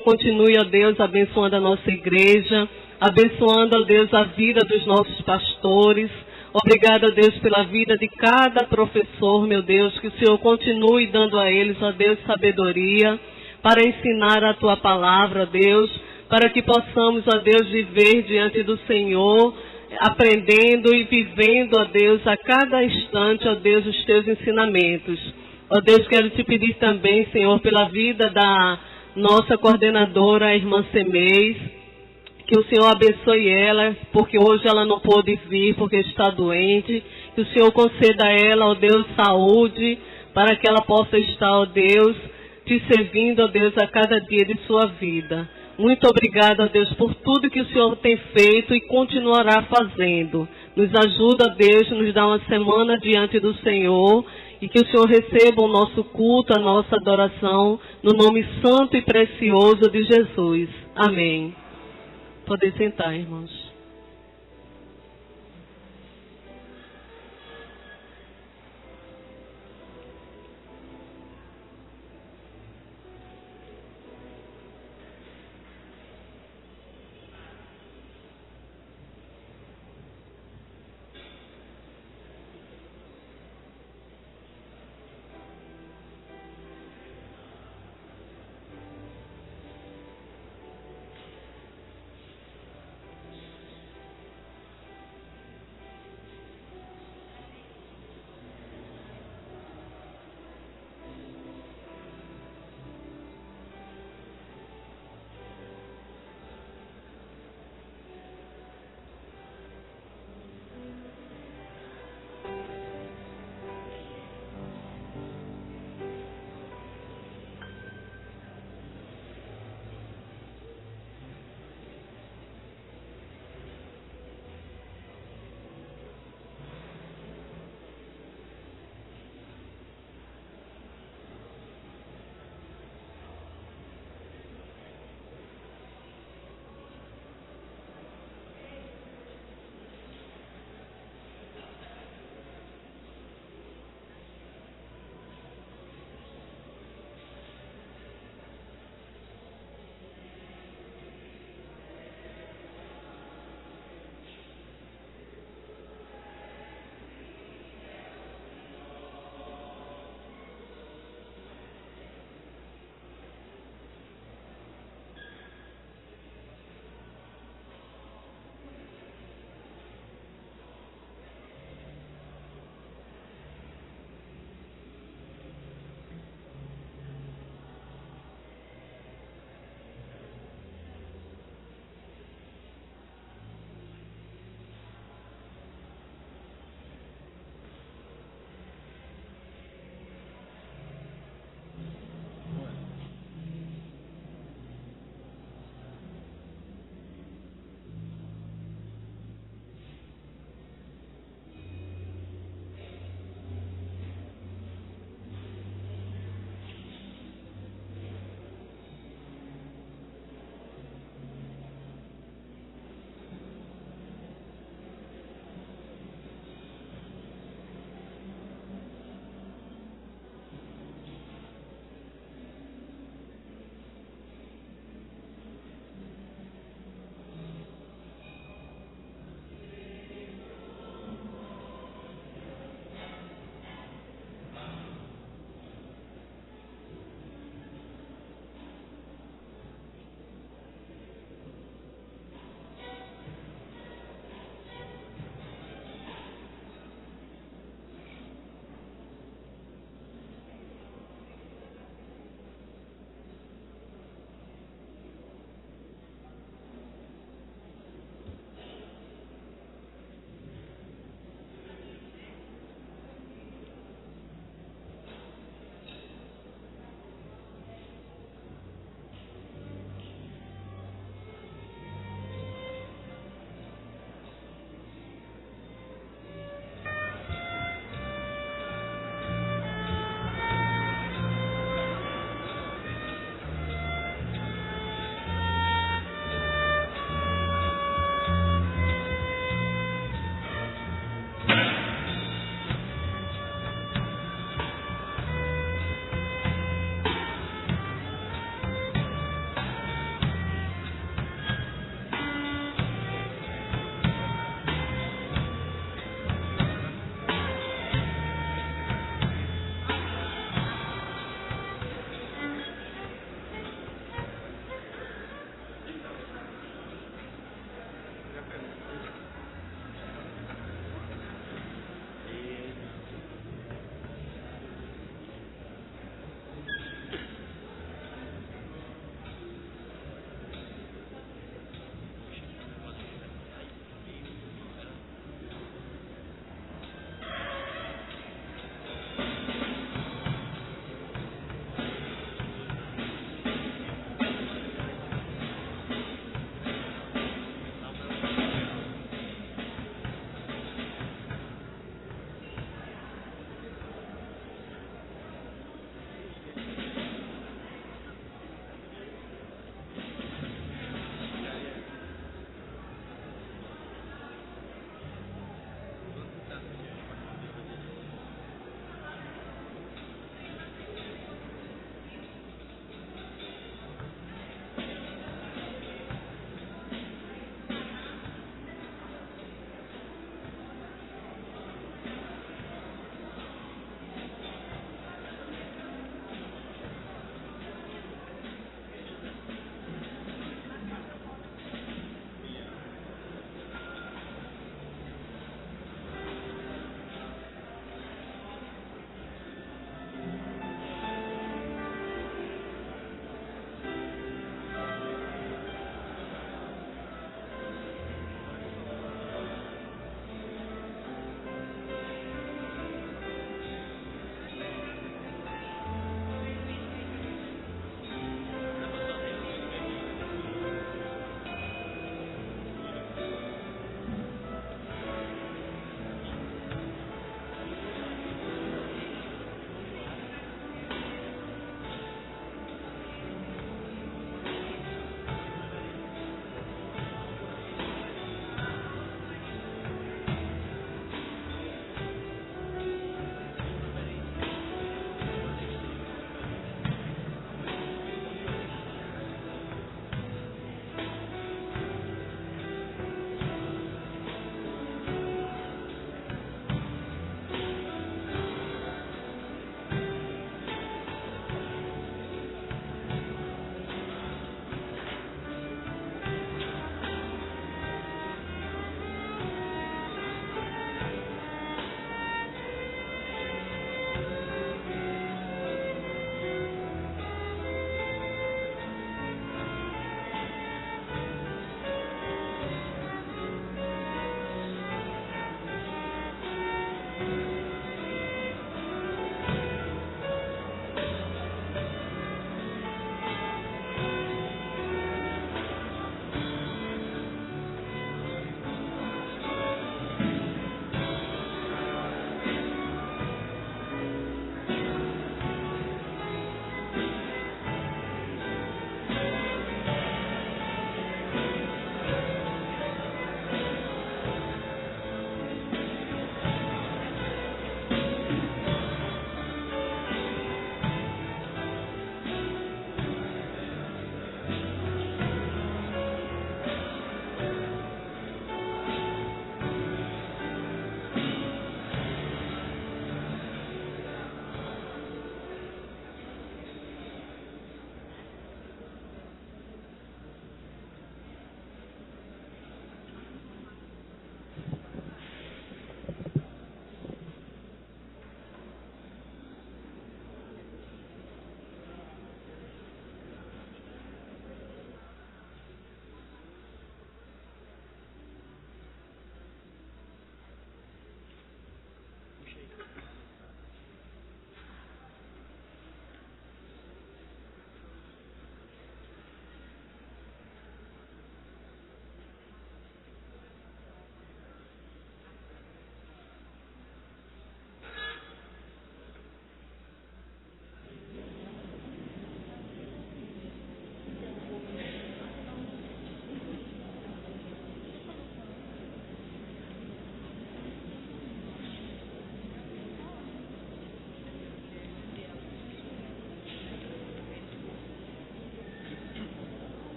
Continue, ó Deus, abençoando a nossa igreja, abençoando, ó Deus, a vida dos nossos pastores. Obrigada, Deus, pela vida de cada professor, meu Deus, que o Senhor continue dando a eles, ó Deus, sabedoria para ensinar a Tua palavra, ó Deus, para que possamos, ó Deus, viver diante do Senhor, aprendendo e vivendo, ó Deus, a cada instante, ó Deus, os Teus ensinamentos. Ó Deus, quero Te pedir também, Senhor, pela vida da nossa coordenadora, a irmã Semês, que o Senhor abençoe ela, porque hoje ela não pôde vir, porque está doente. Que o Senhor conceda a ela, ó Deus, saúde, para que ela possa estar, ó Deus, Te servindo, ó Deus, a cada dia de sua vida. Muito obrigada, ó Deus, por tudo que o Senhor tem feito e continuará fazendo. Nos ajuda, Deus, nos dá uma semana diante do Senhor e que o Senhor receba o nosso culto, a nossa adoração, no nome santo e precioso de Jesus. Amém. Podem sentar, irmãos.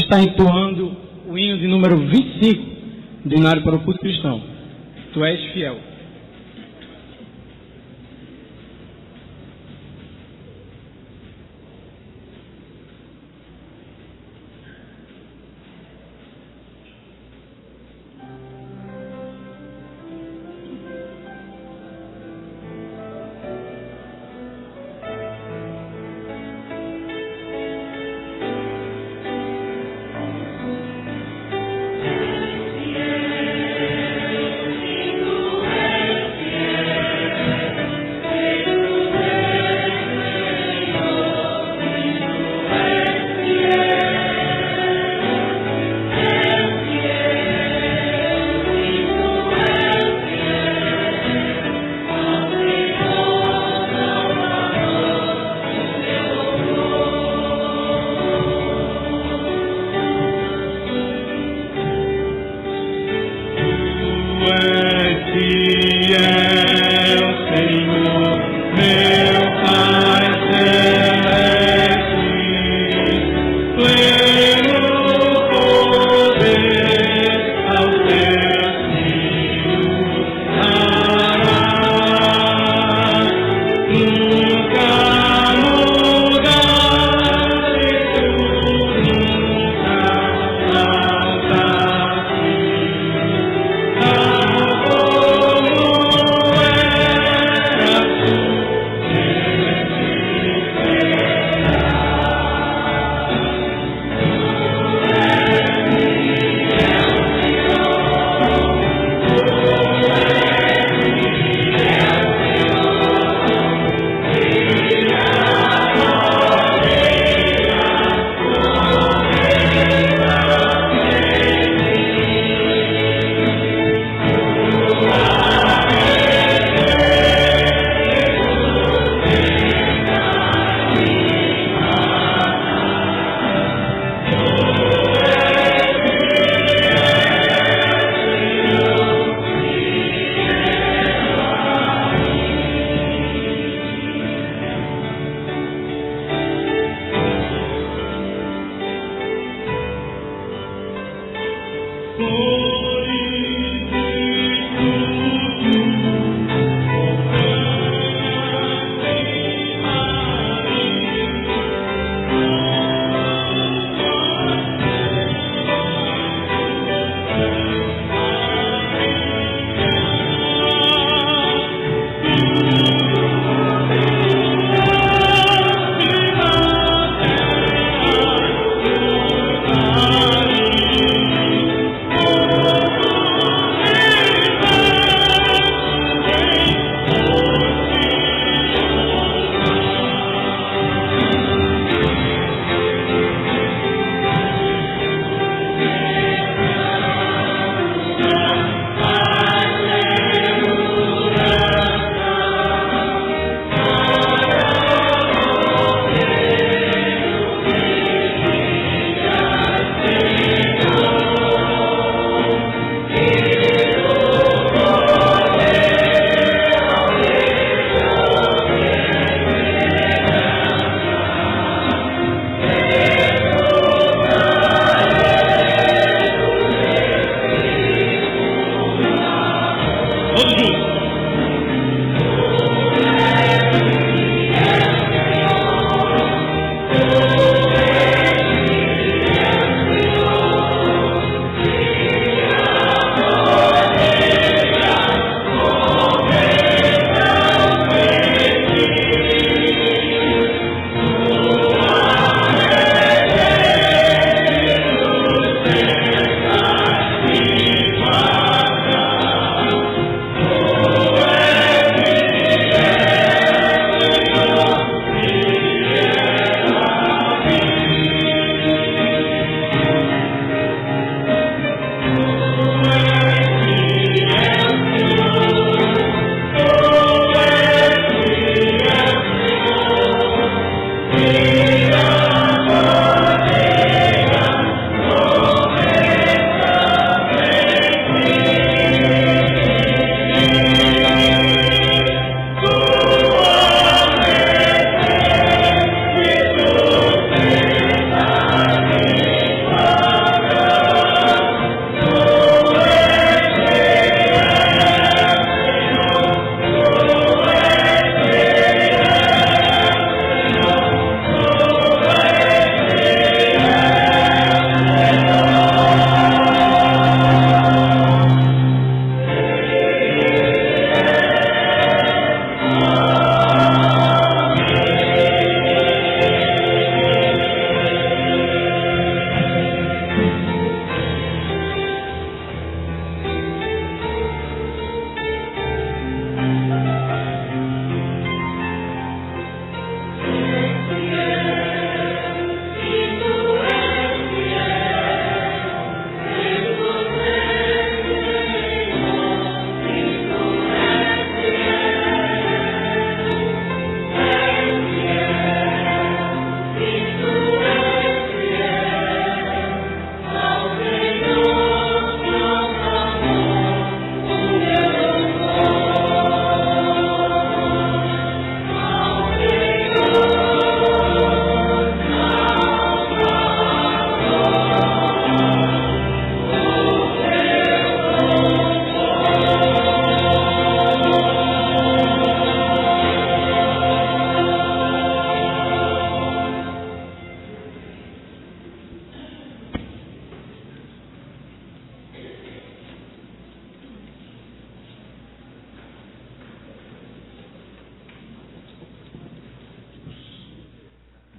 estar entoando o hino de número 25 do Hinário para o Culto Cristão. Tu és fiel. Tu és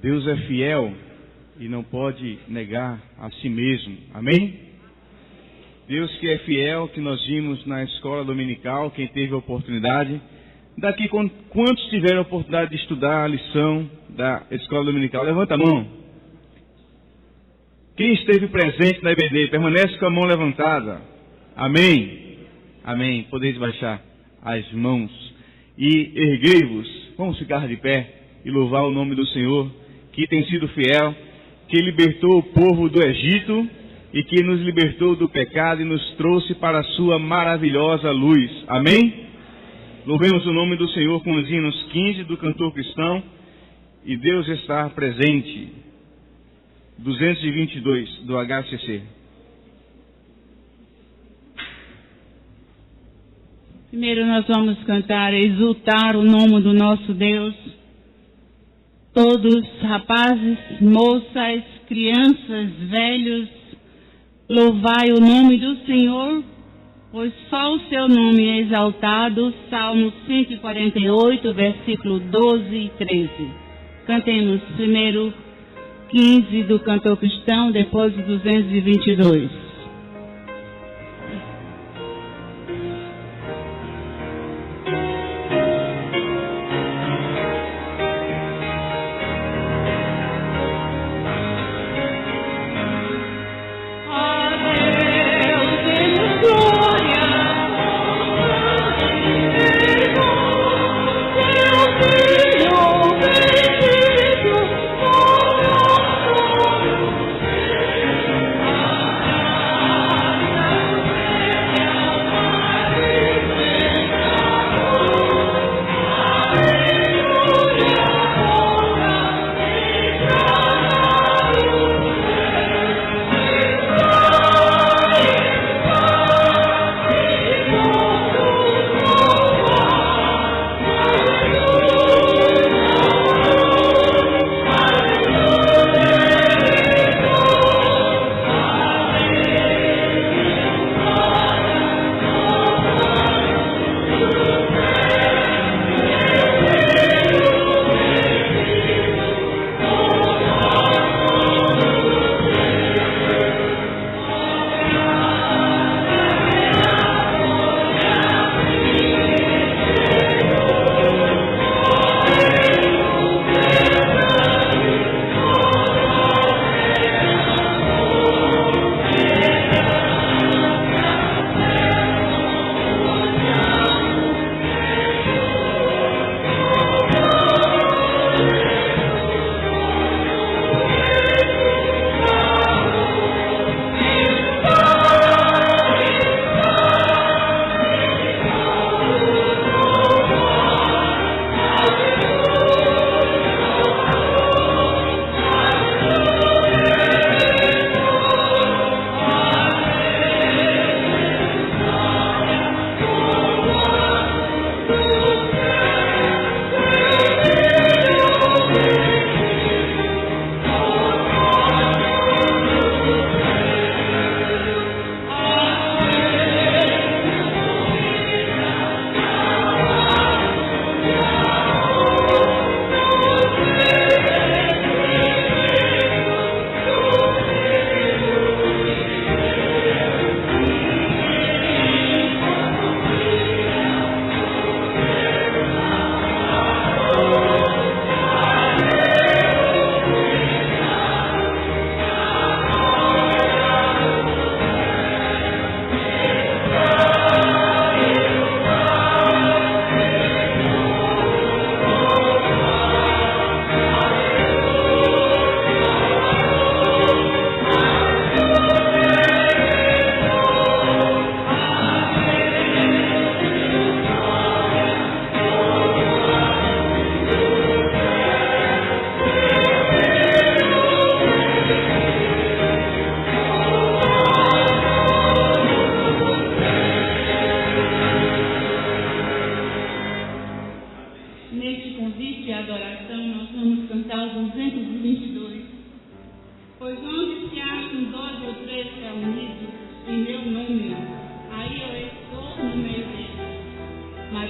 Deus é fiel e não pode negar a si mesmo. Amém? Deus que é fiel, que nós vimos na escola dominical, quem teve a oportunidade. Daqui, quantos tiveram a oportunidade de estudar a lição da escola dominical? Levanta a mão. Quem esteve presente na EBD, permanece com a mão levantada. Amém? Amém. Podeis baixar as mãos e erguei-vos. Vamos ficar de pé e louvar o nome do Senhor, que tem sido fiel, que libertou o povo do Egito e que nos libertou do pecado e nos trouxe para a sua maravilhosa luz. Amém? Louvemos o nome do Senhor com os hinos 15 do cantor cristão e Deus está presente. 222 do HCC. Primeiro nós vamos cantar, exultar o nome do nosso Deus. Todos, rapazes, moças, crianças, velhos, louvai o nome do Senhor, pois só o seu nome é exaltado. Salmo 148, versículo 12 e 13. Cantemos primeiro 15 do cantor cristão, depois 222.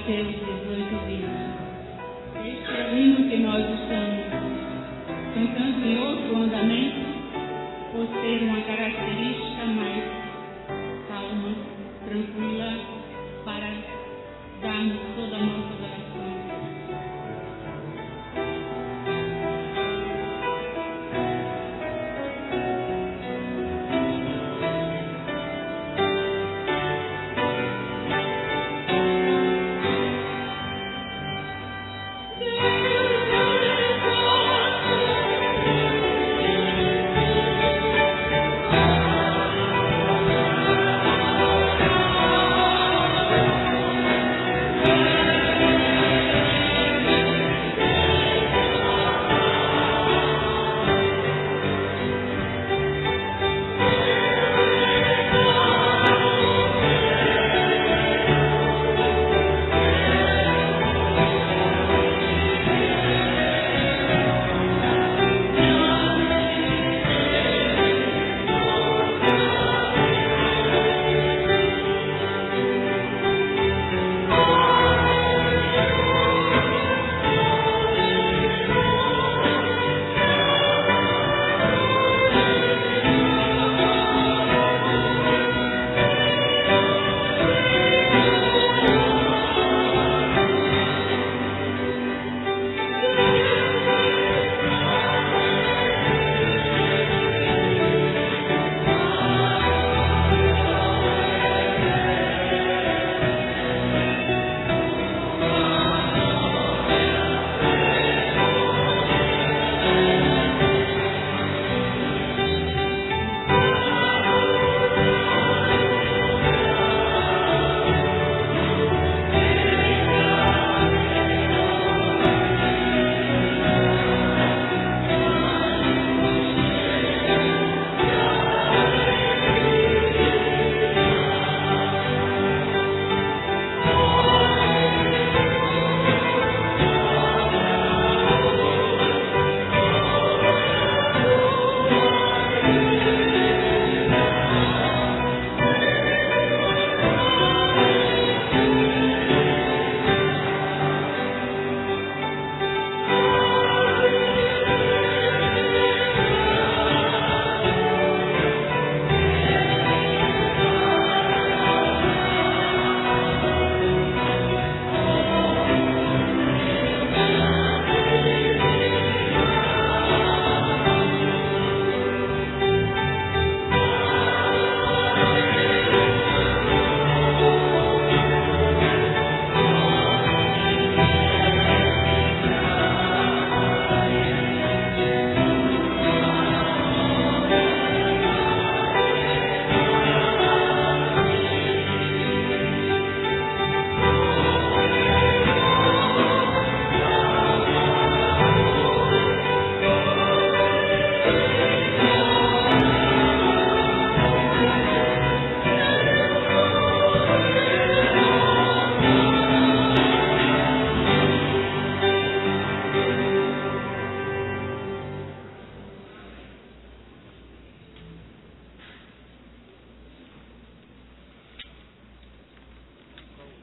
Mateus 18, 20. Este é o hino que nós estamos cantando em outro andamento, por ser uma característica mais calma, tranquila, para darmos toda a nossa adoração.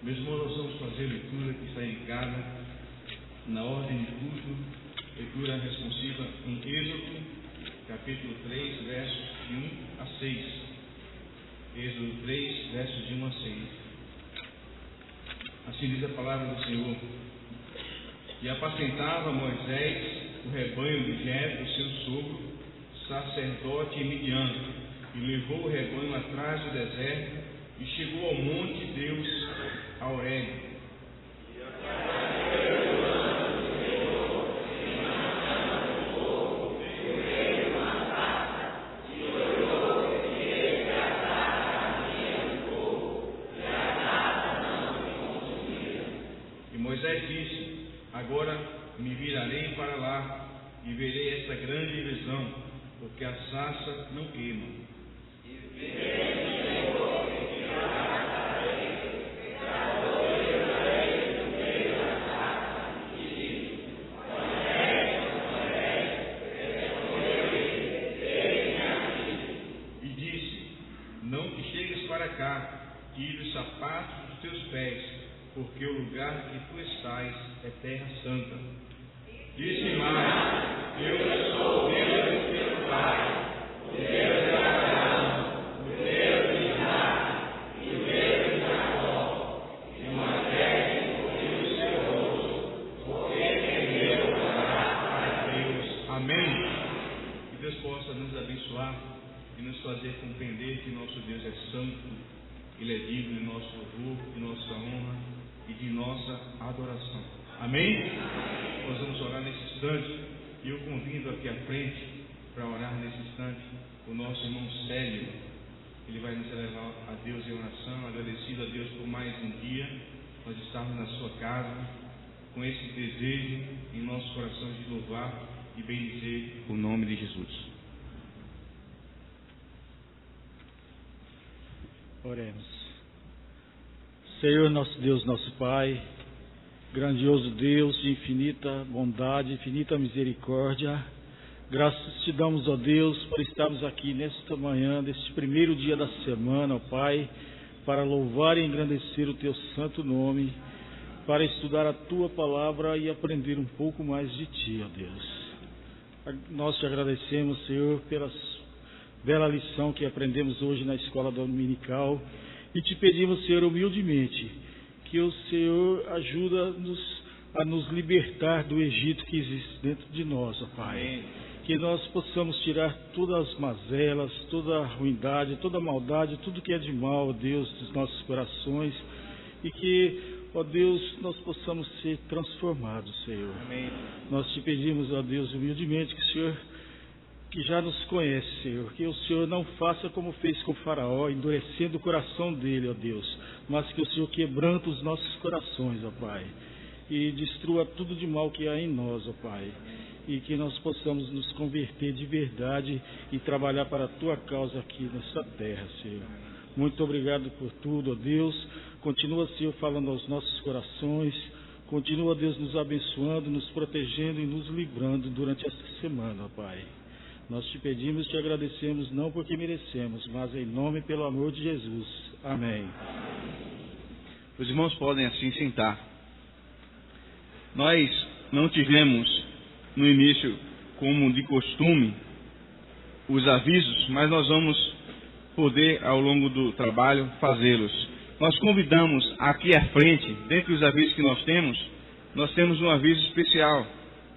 Meus irmãos, nós vamos fazer a leitura que está indicada na ordem de culto, leitura responsiva em Êxodo, capítulo 3, versos de 1 a 6. Êxodo 3, versos de 1 a 6. Assim diz a palavra do Senhor. E apacentava Moisés o rebanho de Jetro, seu sogro, sacerdote em Midian, e levou o rebanho atrás do deserto, e chegou ao monte de Deus, a Horebe. E Moisés disse: agora me virarei para lá e verei esta grande visão, porque a sarça não queima. Tire os sapatos dos teus pés, porque o lugar que tu estás é terra santa. Disse mais: eu sou louvar e nos fazer compreender que nosso Deus é santo, Ele é digno de nosso louvor, de nossa honra e de nossa adoração. Amém? Nós vamos orar nesse instante e eu convido aqui à frente para orar nesse instante o nosso irmão Célio. Ele vai nos levar a Deus em oração, agradecido a Deus por mais um dia, nós estarmos na sua casa, com esse desejo em nossos corações de louvar e bendizer o nome de Jesus. Oremos. Senhor, nosso Deus, nosso Pai, grandioso Deus de infinita bondade, infinita misericórdia, graças te damos, ó Deus, por estarmos aqui nesta manhã, neste primeiro dia da semana, ó Pai, para louvar e engrandecer o Teu santo nome, para estudar a Tua palavra e aprender um pouco mais de Ti, ó Deus. Nós te agradecemos, Senhor, pela bela lição que aprendemos hoje na escola dominical e te pedimos, Senhor, humildemente, que o Senhor ajuda-nos a nos libertar do Egito que existe dentro de nós, ó Pai. Amém. Que nós possamos tirar todas as mazelas, toda a ruindade, toda a maldade, tudo que é de mal, ó Deus, dos nossos corações, e que, ó Deus, nós possamos ser transformados, Senhor. Amém. Nós te pedimos, ó Deus, humildemente, que o Senhor, que já nos conhece, Senhor, que o Senhor não faça como fez com o Faraó, endurecendo o coração dele, ó Deus, mas que o Senhor quebranta os nossos corações, ó Pai, e destrua tudo de mal que há em nós, ó Pai, e que nós possamos nos converter de verdade e trabalhar para a Tua causa aqui nessa terra, Senhor. Muito obrigado por tudo, ó Deus. Continua, Senhor, falando aos nossos corações. Continua, Deus, nos abençoando, nos protegendo e nos livrando durante esta semana, ó Pai. Nós te pedimos e te agradecemos, não porque merecemos, mas em nome e pelo amor de Jesus. Amém. Os irmãos podem assim sentar. Nós não tivemos no início, como de costume, os avisos, mas nós vamos poder, ao longo do trabalho, fazê-los. Nós convidamos aqui à frente, dentre os avisos que nós temos um aviso especial,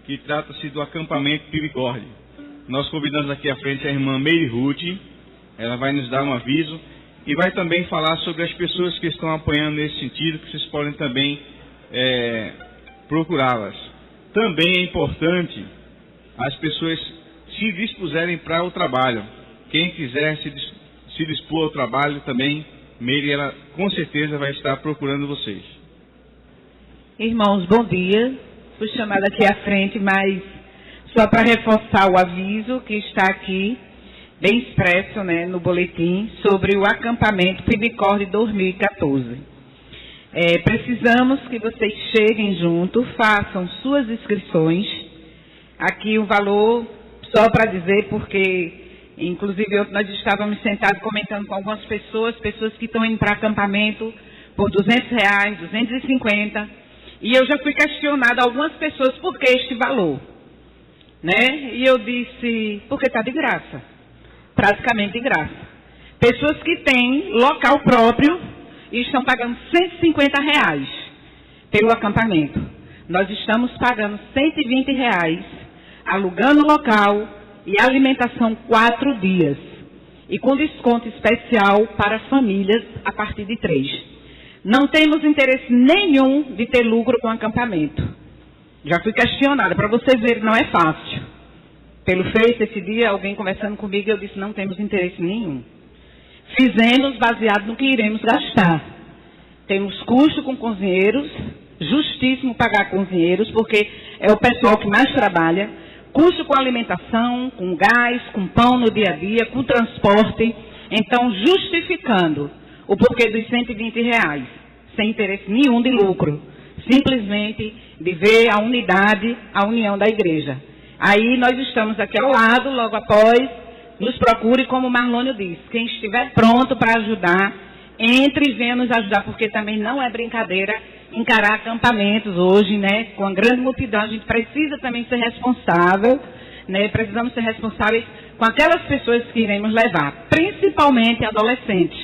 que trata-se do acampamento Piricórdia. Nós convidamos aqui à frente a irmã Meire Ruth, ela vai nos dar um aviso e vai também falar sobre as pessoas que estão apoiando nesse sentido, que vocês podem também procurá-las. Também é importante as pessoas se dispuserem para o trabalho. Quem quiser se dispor ao trabalho também, Meire, ela com certeza vai estar procurando vocês. Irmãos, bom dia. Fui chamada aqui à frente, mas só para reforçar o aviso que está aqui, bem expresso, né, no boletim, sobre o acampamento Piricórdia 2014. Precisamos que vocês cheguem junto, façam suas inscrições. Aqui o valor, só para dizer, porque inclusive nós estávamos sentados comentando com algumas pessoas que estão indo para acampamento por R$200, 250, e eu já fui questionada algumas pessoas por que este valor, né? E eu disse, porque está de graça, praticamente de graça. Pessoas que têm local próprio e estão pagando R$150 pelo acampamento. Nós estamos pagando R$120, alugando o local e alimentação 4 dias. E com desconto especial para famílias a partir de 3. Não temos interesse nenhum de ter lucro com o acampamento. Já fui questionada, para você ver, não é fácil. Pelo Face, esse dia, alguém conversando comigo, eu disse, não temos interesse nenhum. Fizemos baseado no que iremos gastar. Temos custo com cozinheiros, justíssimo pagar cozinheiros, porque é o pessoal que mais trabalha. Custo com alimentação, com gás, com pão no dia a dia, com transporte. Então, justificando o porquê dos R$120, sem interesse nenhum de lucro. Simplesmente de ver a unidade, a união da igreja. Aí nós estamos aqui ao lado, logo após. Nos procure, como o Marlônio disse, quem estiver pronto para ajudar, entre e venha nos ajudar, porque também não é brincadeira encarar acampamentos hoje, né? Com a grande multidão, a gente precisa também ser responsável, né? Precisamos ser responsáveis com aquelas pessoas que iremos levar, principalmente adolescentes.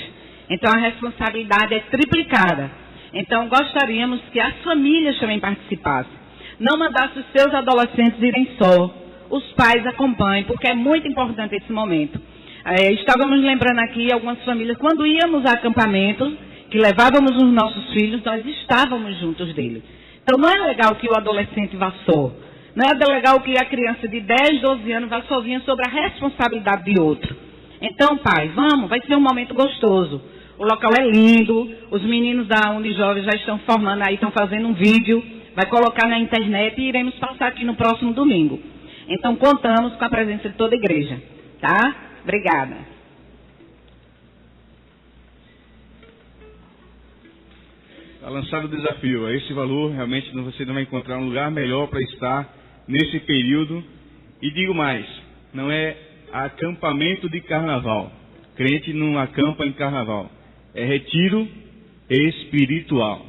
Então a responsabilidade é triplicada. Então gostaríamos que as famílias também participassem. Não mandasse os seus adolescentes irem só. Os pais acompanhem, porque é muito importante esse momento. Estávamos lembrando aqui algumas famílias, quando íamos a acampamentos, que levávamos os nossos filhos, nós estávamos juntos deles. Então não é legal que o adolescente vá só. Não é legal que a criança de 10, 12 anos vá sozinha sobre a responsabilidade de outro. Então, pai, vamos, vai ser um momento gostoso. O local é lindo, os meninos da Unijovem já estão formando aí, estão fazendo um vídeo, vai colocar na internet e iremos passar aqui no próximo domingo. Então, contamos com a presença de toda a igreja, tá? Obrigada. Está lançado o desafio. A esse valor, realmente, você não vai encontrar um lugar melhor para estar nesse período. E digo mais, não é acampamento de carnaval. Crente não acampa em carnaval. É retiro espiritual.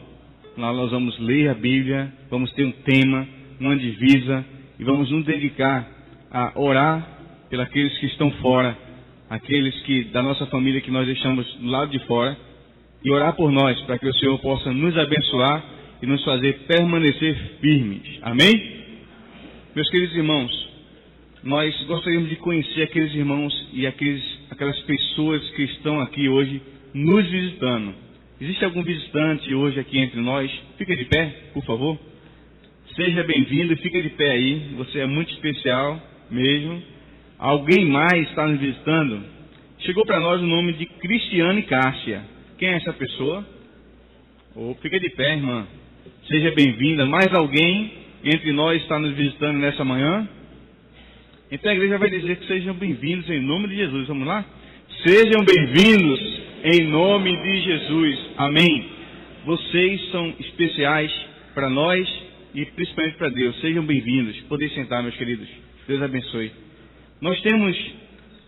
Lá nós vamos ler a Bíblia, vamos ter um tema, uma divisa, e vamos nos dedicar a orar pelos aqueles que estão fora, aqueles que da nossa família que nós deixamos do lado de fora, e orar por nós, para que o Senhor possa nos abençoar e nos fazer permanecer firmes. Amém? Meus queridos irmãos, nós gostaríamos de conhecer aqueles irmãos e aquelas pessoas que estão aqui hoje nos visitando. Existe algum visitante hoje aqui entre nós? Fica de pé, por favor. Seja bem-vindo e fica de pé aí. Você é muito especial mesmo. Alguém mais está nos visitando? Chegou para nós o nome de Cristiane Cássia. Quem é essa pessoa? Fica de pé, irmã. Seja bem-vinda. Mais alguém entre nós está nos visitando nessa manhã? Então a igreja vai dizer que sejam bem-vindos em nome de Jesus. Vamos lá? Sejam bem-vindos em nome de Jesus. Amém. Vocês são especiais para nós e principalmente para Deus. Sejam bem-vindos. Podem sentar, meus queridos. Deus abençoe. Nós temos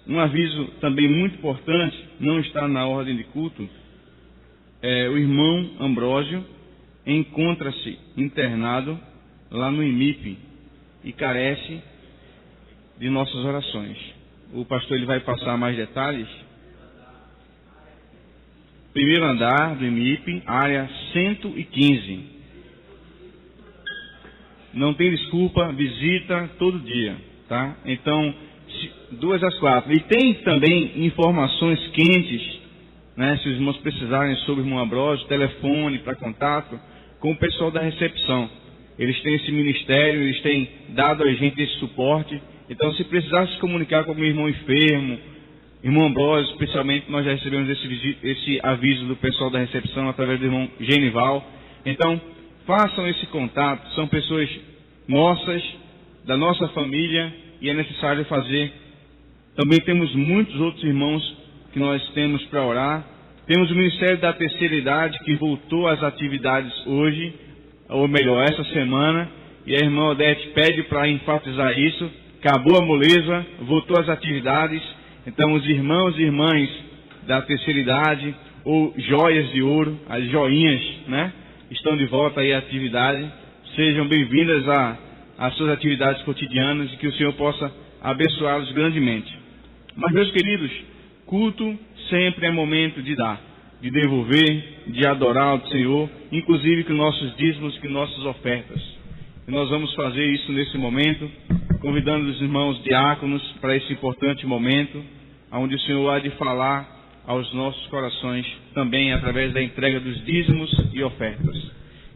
um aviso também muito importante, não está na ordem de culto. O irmão Ambrósio encontra-se internado lá no IMIP e carece de nossas orações. O pastor ele vai passar mais detalhes. Primeiro andar do IMIP, área 115. Não tem desculpa, visita todo dia, tá? Então, 2 às 4. E tem também informações quentes, né? Se os irmãos precisarem sobre o irmão Ambrósio, telefone para contato com o pessoal da recepção. Eles têm esse ministério, eles têm dado a gente esse suporte. Então, se precisar se comunicar com o irmão enfermo, irmão Ambrósio, especialmente, nós já recebemos esse aviso do pessoal da recepção através do irmão Genival. Então, façam esse contato. São pessoas nossas, da nossa família, e é necessário fazer. Também temos muitos outros irmãos que nós temos para orar. Temos o Ministério da Terceira Idade, que voltou às atividades hoje, ou melhor, essa semana, e a irmã Odete pede para enfatizar isso. Acabou a moleza, voltou às atividades. Então os irmãos e irmãs da terceira idade, ou joias de ouro, as joinhas, né? Estão de volta aí à atividade. Sejam bem-vindas às suas atividades cotidianas e que o Senhor possa abençoá-los grandemente. Mas, meus queridos, culto sempre é momento de dar, de devolver, de adorar ao Senhor, inclusive com nossos dízimos, com nossas ofertas. E nós vamos fazer isso nesse momento, convidando os irmãos diáconos para esse importante momento, onde o Senhor há de falar aos nossos corações, também através da entrega dos dízimos e ofertas.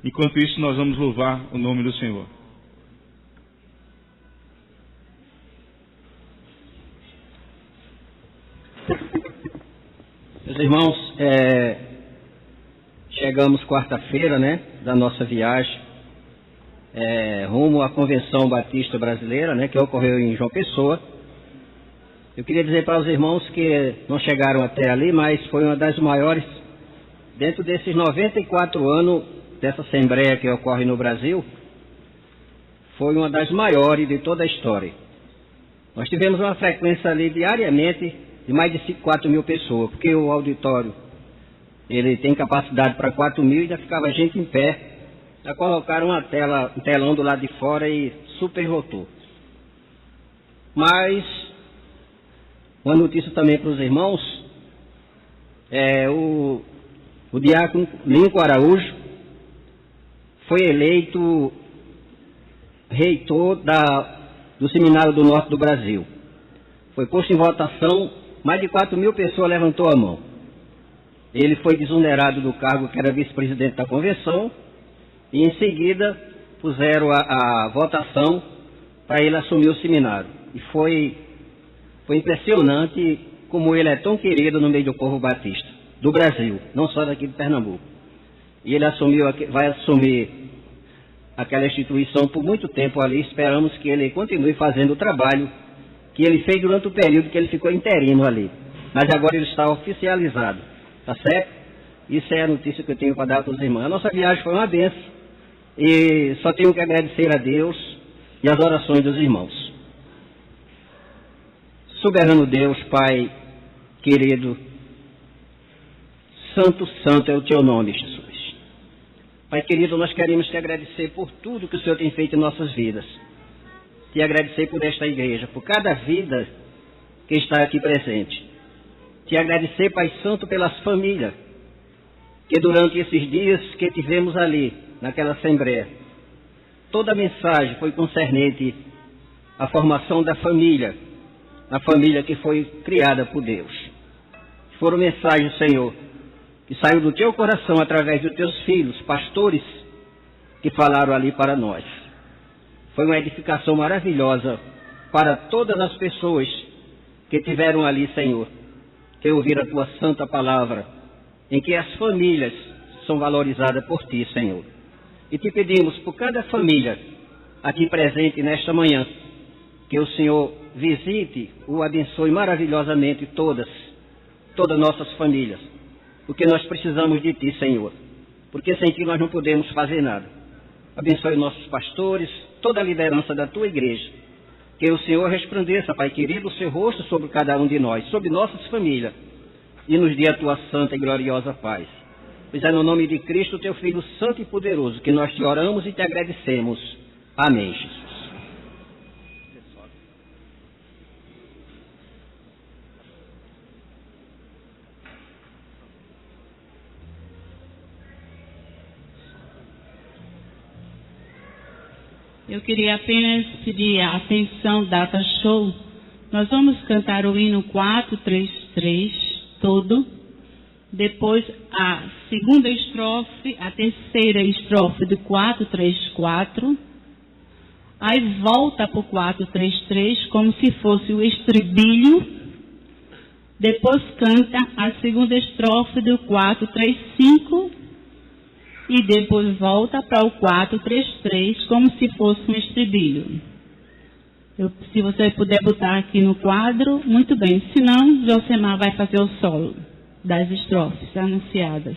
Enquanto isso, nós vamos louvar o nome do Senhor. Meus irmãos, chegamos quarta-feira, né, da nossa viagem rumo à Convenção Batista Brasileira, né, que ocorreu em João Pessoa. Eu queria dizer para os irmãos que não chegaram até ali, mas foi uma das maiores, dentro desses 94 anos dessa Assembleia que ocorre no Brasil, foi uma das maiores de toda a história. Nós tivemos uma frequência ali diariamente de mais de 4 mil pessoas, porque o auditório ele tem capacidade para 4 mil e ainda ficava gente em pé. Já colocaram um telão do lado de fora e superlotou. Mas uma notícia também para os irmãos, o diácono Lincoln Araújo foi eleito reitor do Seminário do Norte do Brasil. Foi posto em votação mais de 4.000 pessoas levantou a mão. Ele foi desonerado do cargo que era vice-presidente da convenção e em seguida puseram a votação para ele assumir o seminário. E foi impressionante como ele é tão querido no meio do povo batista, do Brasil, não só daqui de Pernambuco. E ele vai assumir aquela instituição por muito tempo ali. Esperamos que ele continue fazendo o trabalho que ele fez durante o período que ele ficou interino ali. Mas agora ele está oficializado, tá certo? Isso é a notícia que eu tenho para dar para os irmãos. A nossa viagem foi uma bênção e só tenho que agradecer a Deus e as orações dos irmãos. Soberano Deus, Pai querido, Santo, Santo é o Teu nome, Jesus. Pai querido, nós queremos Te agradecer por tudo que o Senhor tem feito em nossas vidas. Te agradecer por esta igreja, por cada vida que está aqui presente. Te agradecer, Pai Santo, pelas famílias que durante esses dias que tivemos ali, naquela assembleia, toda a mensagem foi concernente à formação da família, a família que foi criada por Deus. Foram mensagens, Senhor, que saiu do Teu coração através dos Teus filhos, pastores, que falaram ali para nós. Foi uma edificação maravilhosa para todas as pessoas que tiveram ali, Senhor, que ouviram a Tua santa palavra, em que as famílias são valorizadas por Ti, Senhor. E Te pedimos por cada família aqui presente nesta manhã, que o Senhor visite ou abençoe maravilhosamente todas nossas famílias, porque nós precisamos de Ti, Senhor, porque sem Ti nós não podemos fazer nada. Abençoe nossos pastores, toda a liderança da Tua igreja, que o Senhor resplandeça, Pai querido, o Seu rosto sobre cada um de nós, sobre nossas famílias, e nos dê a Tua santa e gloriosa paz. Pois é no nome de Cristo, Teu Filho santo e poderoso, que nós Te oramos e Te agradecemos. Amém, Jesus. Eu queria apenas pedir a atenção, Data Show. Nós vamos cantar o hino 433 todo. Depois a segunda estrofe, a terceira estrofe do 434. Aí volta para o 433 como se fosse o estribilho. Depois canta a segunda estrofe do 435. E depois volta para o 433, como se fosse um estribilho. Se você puder botar aqui no quadro, muito bem. Se não, Josemar vai fazer o solo das estrofes anunciadas.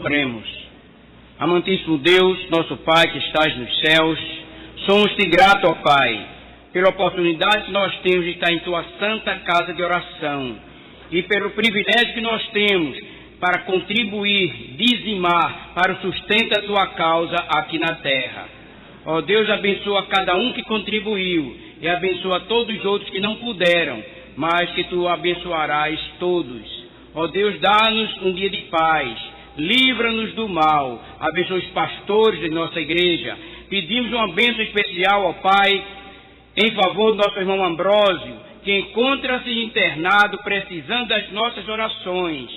Oremos. Amantíssimo Deus, nosso Pai que estás nos céus, somos-te grato, ó Pai, pela oportunidade que nós temos de estar em Tua santa casa de oração e pelo privilégio que nós temos para contribuir, dizimar para o sustento da Tua causa aqui na terra. Ó Deus, abençoa cada um que contribuiu e abençoa todos os outros que não puderam, mas que Tu abençoarás todos. Ó Deus, dá-nos um dia de paz, livra-nos do mal, abençoa os pastores de nossa igreja. Pedimos uma bênção especial, ó Pai, em favor do nosso irmão Ambrósio, que encontra-se internado, precisando das nossas orações.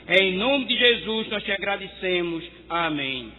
Em nome de Jesus nós te agradecemos. Amém.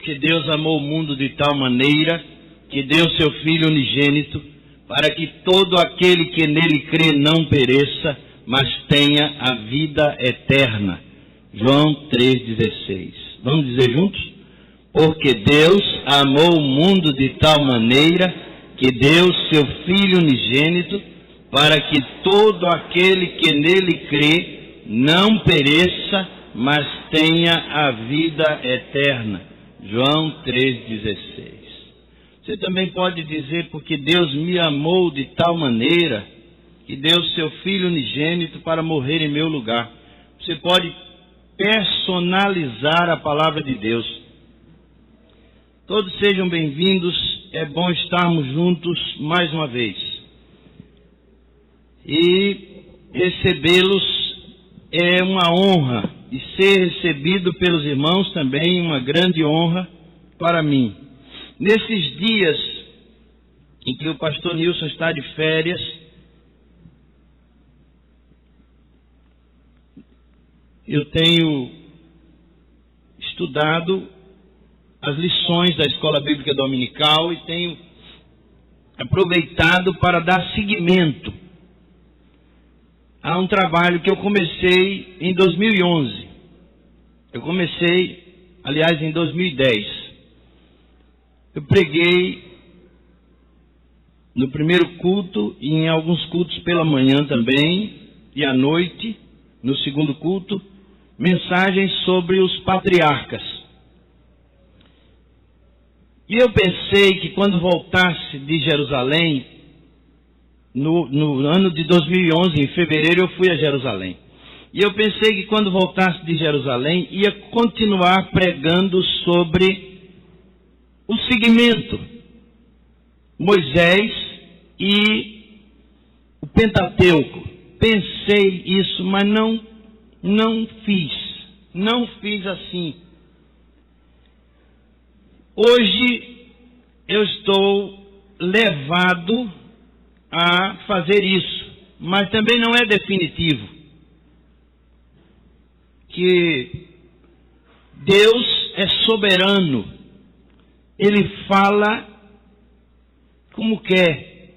porque Deus amou o mundo de tal maneira que deu seu Filho unigênito, para que todo aquele que nele crê não pereça, mas tenha a vida eterna. João 3,16. Vamos dizer juntos? Porque Deus amou o mundo de tal maneira que deu seu Filho unigênito, para que todo aquele que nele crê não pereça, mas tenha a vida eterna. João 3,16. Você também pode dizer, porque Deus me amou de tal maneira que deu seu Filho unigênito para morrer em meu lugar. Você pode personalizar a palavra de Deus. Todos sejam bem-vindos, é bom estarmos juntos mais uma vez. E recebê-los é uma honra, e ser recebido pelos irmãos também uma grande honra para mim. Nesses dias em que o pastor Nilson está de férias, eu tenho estudado as lições da Escola Bíblica Dominical e tenho aproveitado para dar seguimento a um trabalho que eu comecei em 2011. Eu comecei, aliás, em 2010. Eu preguei no primeiro culto e em alguns cultos pela manhã também e à noite, no segundo culto, mensagens sobre os patriarcas. E eu pensei que quando voltasse de Jerusalém, no ano de 2011, em fevereiro, eu fui a Jerusalém. E eu pensei que quando voltasse de Jerusalém, ia continuar pregando sobre o seguimento, Moisés e o Pentateuco. Pensei isso, mas não fiz assim. Hoje eu estou levado a fazer isso, mas também não é definitivo. Que Deus é soberano, Ele fala como quer.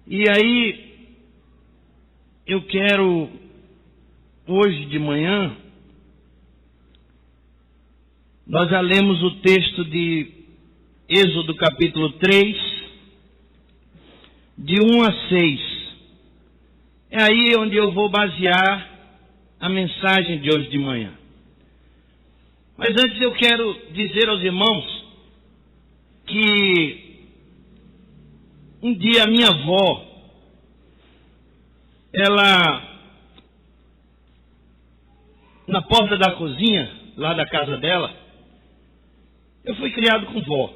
E aí, eu quero, hoje de manhã, nós já lemos o texto de Êxodo capítulo 3, de 1 a 6. É aí onde eu vou basear a mensagem de hoje de manhã. Mas antes eu quero dizer aos irmãos que um dia a minha avó, ela, na porta da cozinha, lá da casa dela, eu fui criado com vó.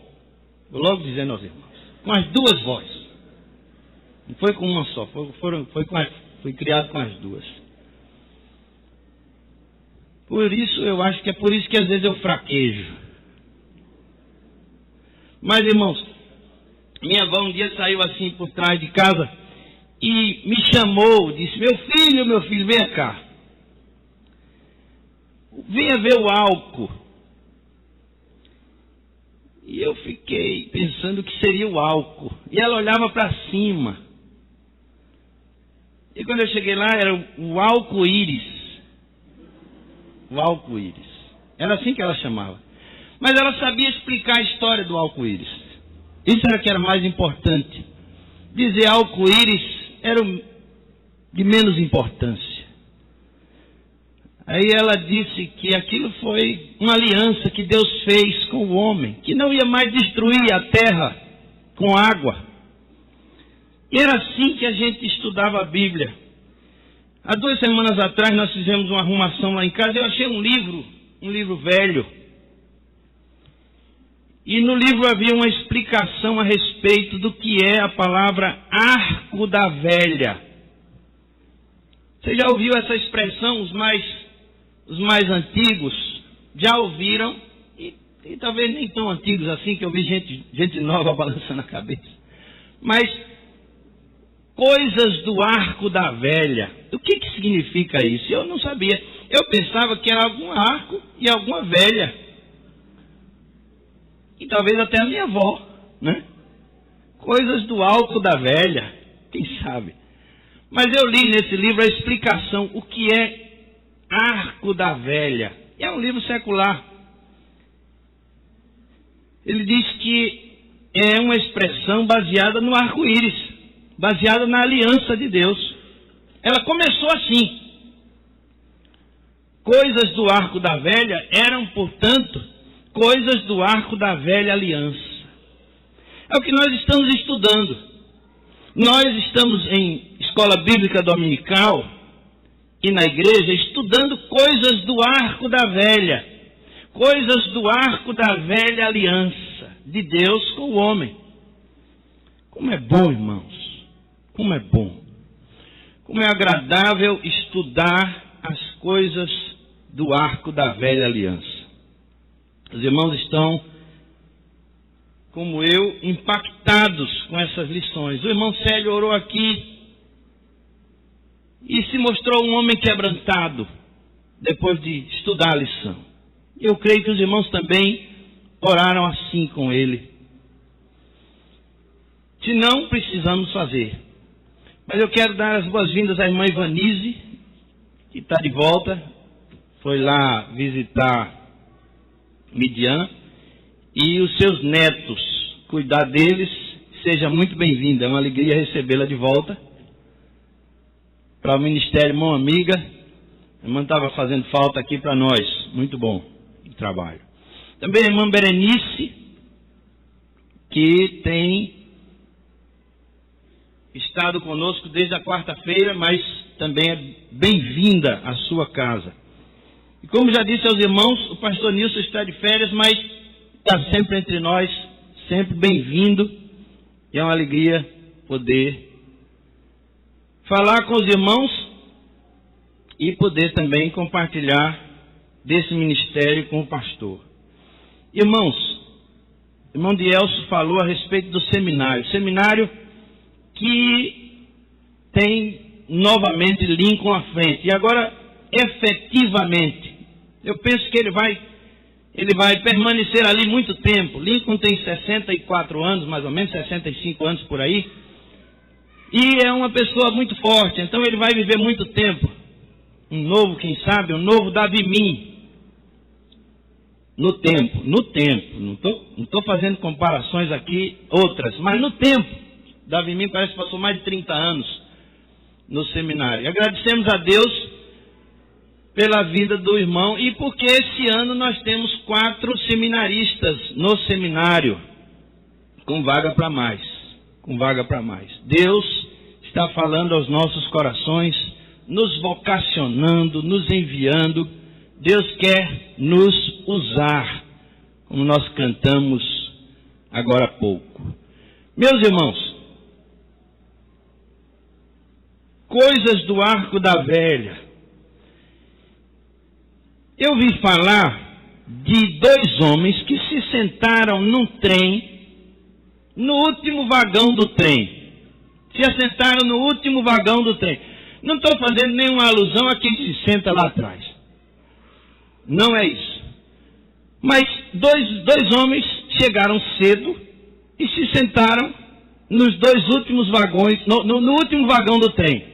Vou logo dizendo aos irmãos, com as duas vós. Não foi com uma só, fui criado com as duas. Por isso, eu acho que é por isso que às vezes eu fraquejo. Mas, irmãos, minha avó um dia saiu assim por trás de casa e me chamou, disse, meu filho, venha cá. Venha ver o álcool. E eu fiquei pensando que seria o álcool. E ela olhava para cima. E quando eu cheguei lá, era o álcool-íris. O álcool-íris. Era assim que ela chamava. Mas ela sabia explicar a história do álcool-íris. Isso era que era mais importante. Dizer álcool-íris era de menos importância. Aí ela disse que aquilo foi uma aliança que Deus fez com o homem, que não ia mais destruir a terra com água. E era assim que a gente estudava a Bíblia. Há 2 semanas atrás nós fizemos uma arrumação lá em casa e eu achei um livro velho. E no livro havia uma explicação a respeito do que é a palavra arco da velha. Você já ouviu essa expressão? Os mais antigos já ouviram, e talvez nem tão antigos assim, que eu vi gente nova balançando a cabeça. Mas coisas do arco da velha. O que significa isso? Eu não sabia. Eu pensava que era algum arco e alguma velha. E talvez até a minha avó, né? Coisas do arco da velha, quem sabe. Mas eu li nesse livro a explicação, o que é arco da velha. É um livro secular. Ele diz que é uma expressão baseada no arco-íris, baseada na aliança de Deus. Ela começou assim. Coisas do arco da velha eram, portanto, coisas do arco da velha aliança. É o que nós estamos estudando. Nós estamos em escola bíblica dominical e na igreja estudando coisas do arco da velha. Coisas do arco da velha aliança de Deus com o homem. Como é bom, irmãos. Como é bom. Como é agradável estudar as coisas do arco da velha aliança. Os irmãos estão, como eu, impactados com essas lições. O irmão Célio orou aqui e se mostrou um homem quebrantado depois de estudar a lição. Eu creio que os irmãos também oraram assim com ele. Se não, precisamos fazer. Mas eu quero dar as boas-vindas à irmã Ivanise, que está de volta. Foi lá visitar Midian. E os seus netos, cuidar deles. Seja muito bem-vinda. É uma alegria recebê-la de volta. Para o Ministério Mão Amiga. A irmã estava fazendo falta aqui para nós. Muito bom o trabalho. Também a irmã Berenice, que tem estado conosco desde a quarta-feira, mas também é bem-vinda à sua casa. E como já disse aos irmãos, o pastor Nilson está de férias, mas está sempre entre nós, sempre bem-vindo. E é uma alegria poder falar com os irmãos e poder também compartilhar desse ministério com o pastor. Irmãos, o irmão Dielso falou a respeito do seminário. Seminário que tem novamente Lincoln à frente. E agora, efetivamente, eu penso que ele vai permanecer ali muito tempo. Lincoln tem 64 anos, mais ou menos, 65 anos por aí. E é uma pessoa muito forte, então ele vai viver muito tempo. Um novo, quem sabe, um novo Davi Min. No tempo. Não estou fazendo comparações aqui, outras, mas no tempo. Davi Min parece que passou mais de 30 anos no seminário. E agradecemos a Deus pela vida do irmão e porque esse ano nós temos 4 seminaristas no seminário, com vaga para mais. Deus está falando aos nossos corações, nos vocacionando, nos enviando. Deus quer nos usar, como nós cantamos agora há pouco. Meus irmãos, coisas do arco da velha. Eu vi falar de 2 homens que se sentaram num trem, no último vagão do trem. Se assentaram no último vagão do trem. Não estou fazendo nenhuma alusão a quem se senta lá atrás. Não é isso. Mas dois homens chegaram cedo e se sentaram nos 2 últimos vagões, no último vagão do trem.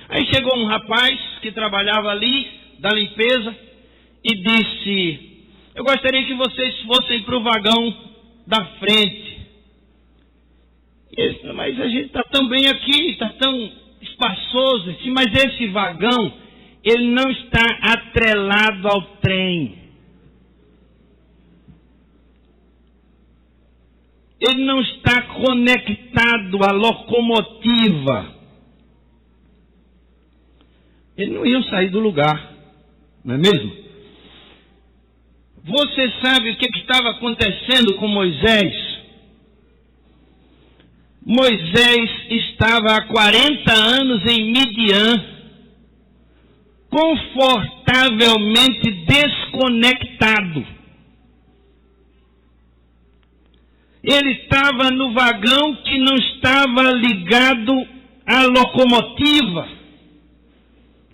Aí chegou um rapaz que trabalhava ali, da limpeza, e disse: eu gostaria que vocês fossem para o vagão da frente. E ele disse: mas a gente está tão bem aqui, está tão espaçoso. Disse: mas esse vagão, ele não está atrelado ao trem. Ele não está conectado à locomotiva. Eles não iam sair do lugar, não é mesmo? Você sabe o que estava acontecendo com Moisés? Moisés estava há 40 anos em Midian, confortavelmente desconectado. Ele estava no vagão que não estava ligado à locomotiva.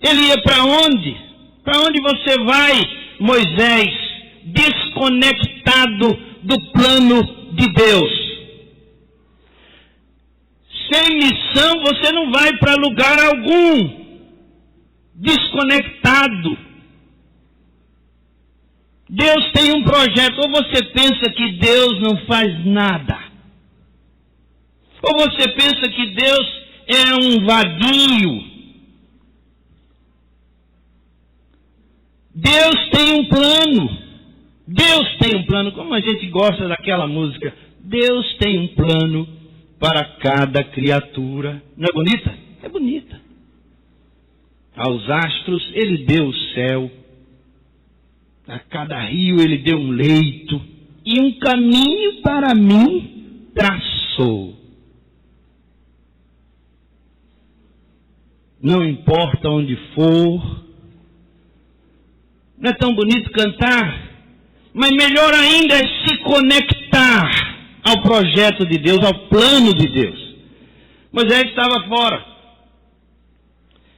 Ele ia para onde? Para onde você vai, Moisés, desconectado do plano de Deus? Sem missão você não vai para lugar algum. Desconectado. Deus tem um projeto. Ou você pensa que Deus não faz nada, ou você pensa que Deus é um vadio. Deus tem um plano. Deus tem um plano. Como a gente gosta daquela música. Deus tem um plano para cada criatura. Não é bonita? É bonita. Aos astros Ele deu o céu. A cada rio Ele deu um leito. E um caminho para mim traçou. Não importa onde for. Não é tão bonito cantar? Mas melhor ainda é se conectar ao projeto de Deus, ao plano de Deus. Moisés estava fora.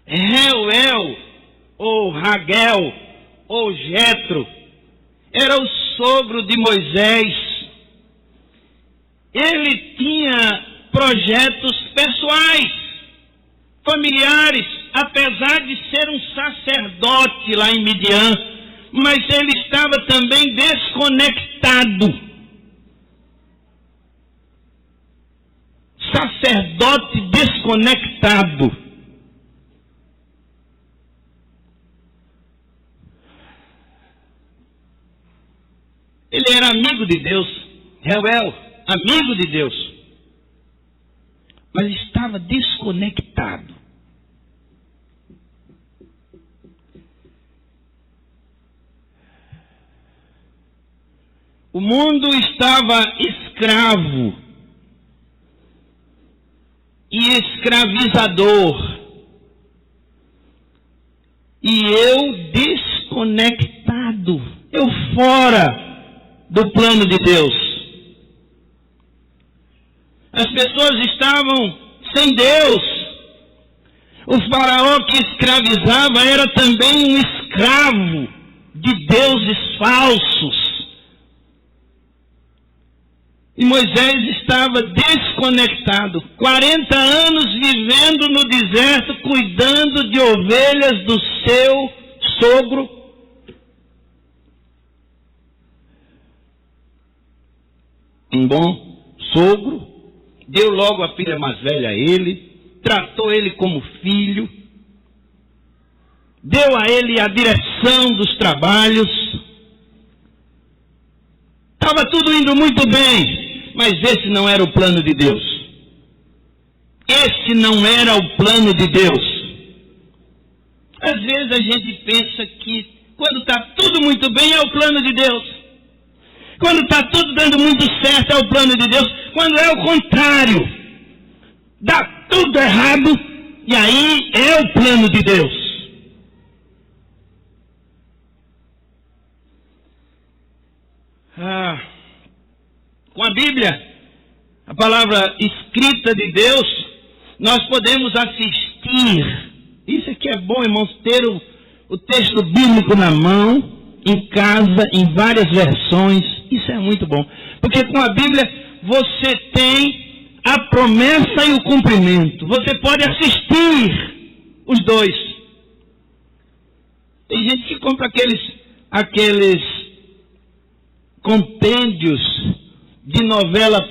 Reuel, ou Raguel, ou Jetro, era o sogro de Moisés. Ele tinha projetos pessoais, familiares, apesar de ser um sacerdote lá em Midian, mas ele estava também desconectado. Sacerdote desconectado. Ele era amigo de Deus, Reuel, amigo de Deus, mas estava desconectado. O mundo estava escravo e escravizador. E eu desconectado, eu fora do plano de Deus. As pessoas estavam sem Deus. O faraó que escravizava era também um escravo de deuses falsos. E Moisés estava desconectado, 40 anos vivendo no deserto, cuidando de ovelhas do seu sogro. Um bom sogro, deu logo a filha mais velha a ele, tratou ele como filho, deu a ele a direção dos trabalhos. Estava tudo indo muito bem. Mas esse não era o plano de Deus. Esse não era o plano de Deus. Às vezes a gente pensa que quando está tudo muito bem é o plano de Deus. Quando está tudo dando muito certo é o plano de Deus. Quando é o contrário, dá tudo errado e aí é o plano de Deus. Com a Bíblia, a palavra escrita de Deus, nós podemos assistir. Isso aqui é bom, irmãos, ter o texto bíblico na mão, em casa, em várias versões. Isso é muito bom. Porque com a Bíblia você tem a promessa e o cumprimento. Você pode assistir os dois. Tem gente que compra aqueles compêndios de novela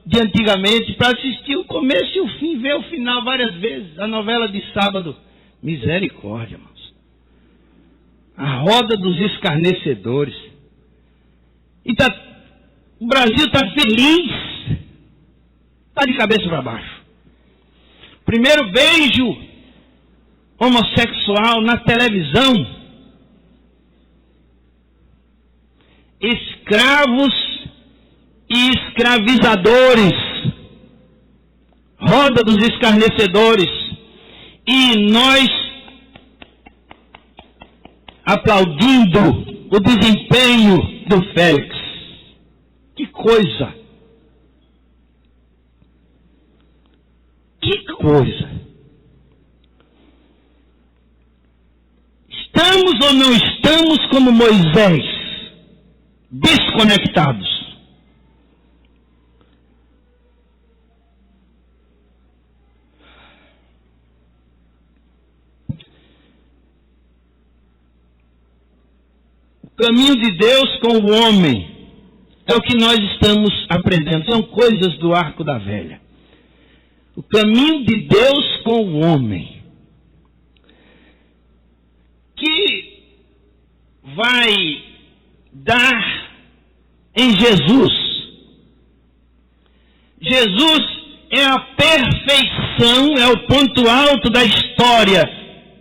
de antigamente para assistir o começo e o fim, ver o final várias vezes. A novela de sábado, misericórdia, irmãos. A roda dos escarnecedores. E o Brasil está feliz. Está de cabeça para baixo. Primeiro beijo homossexual na televisão. Escravos e escravizadores, roda dos escarnecedores, e nós aplaudindo o desempenho do Félix. Que coisa! Que coisa! Estamos ou não estamos como Moisés, desconectados? O caminho de Deus com o homem é o que nós estamos aprendendo. São coisas do arco da velha. O caminho de Deus com o homem, que vai dar em Jesus. Jesus é a perfeição, é o ponto alto da história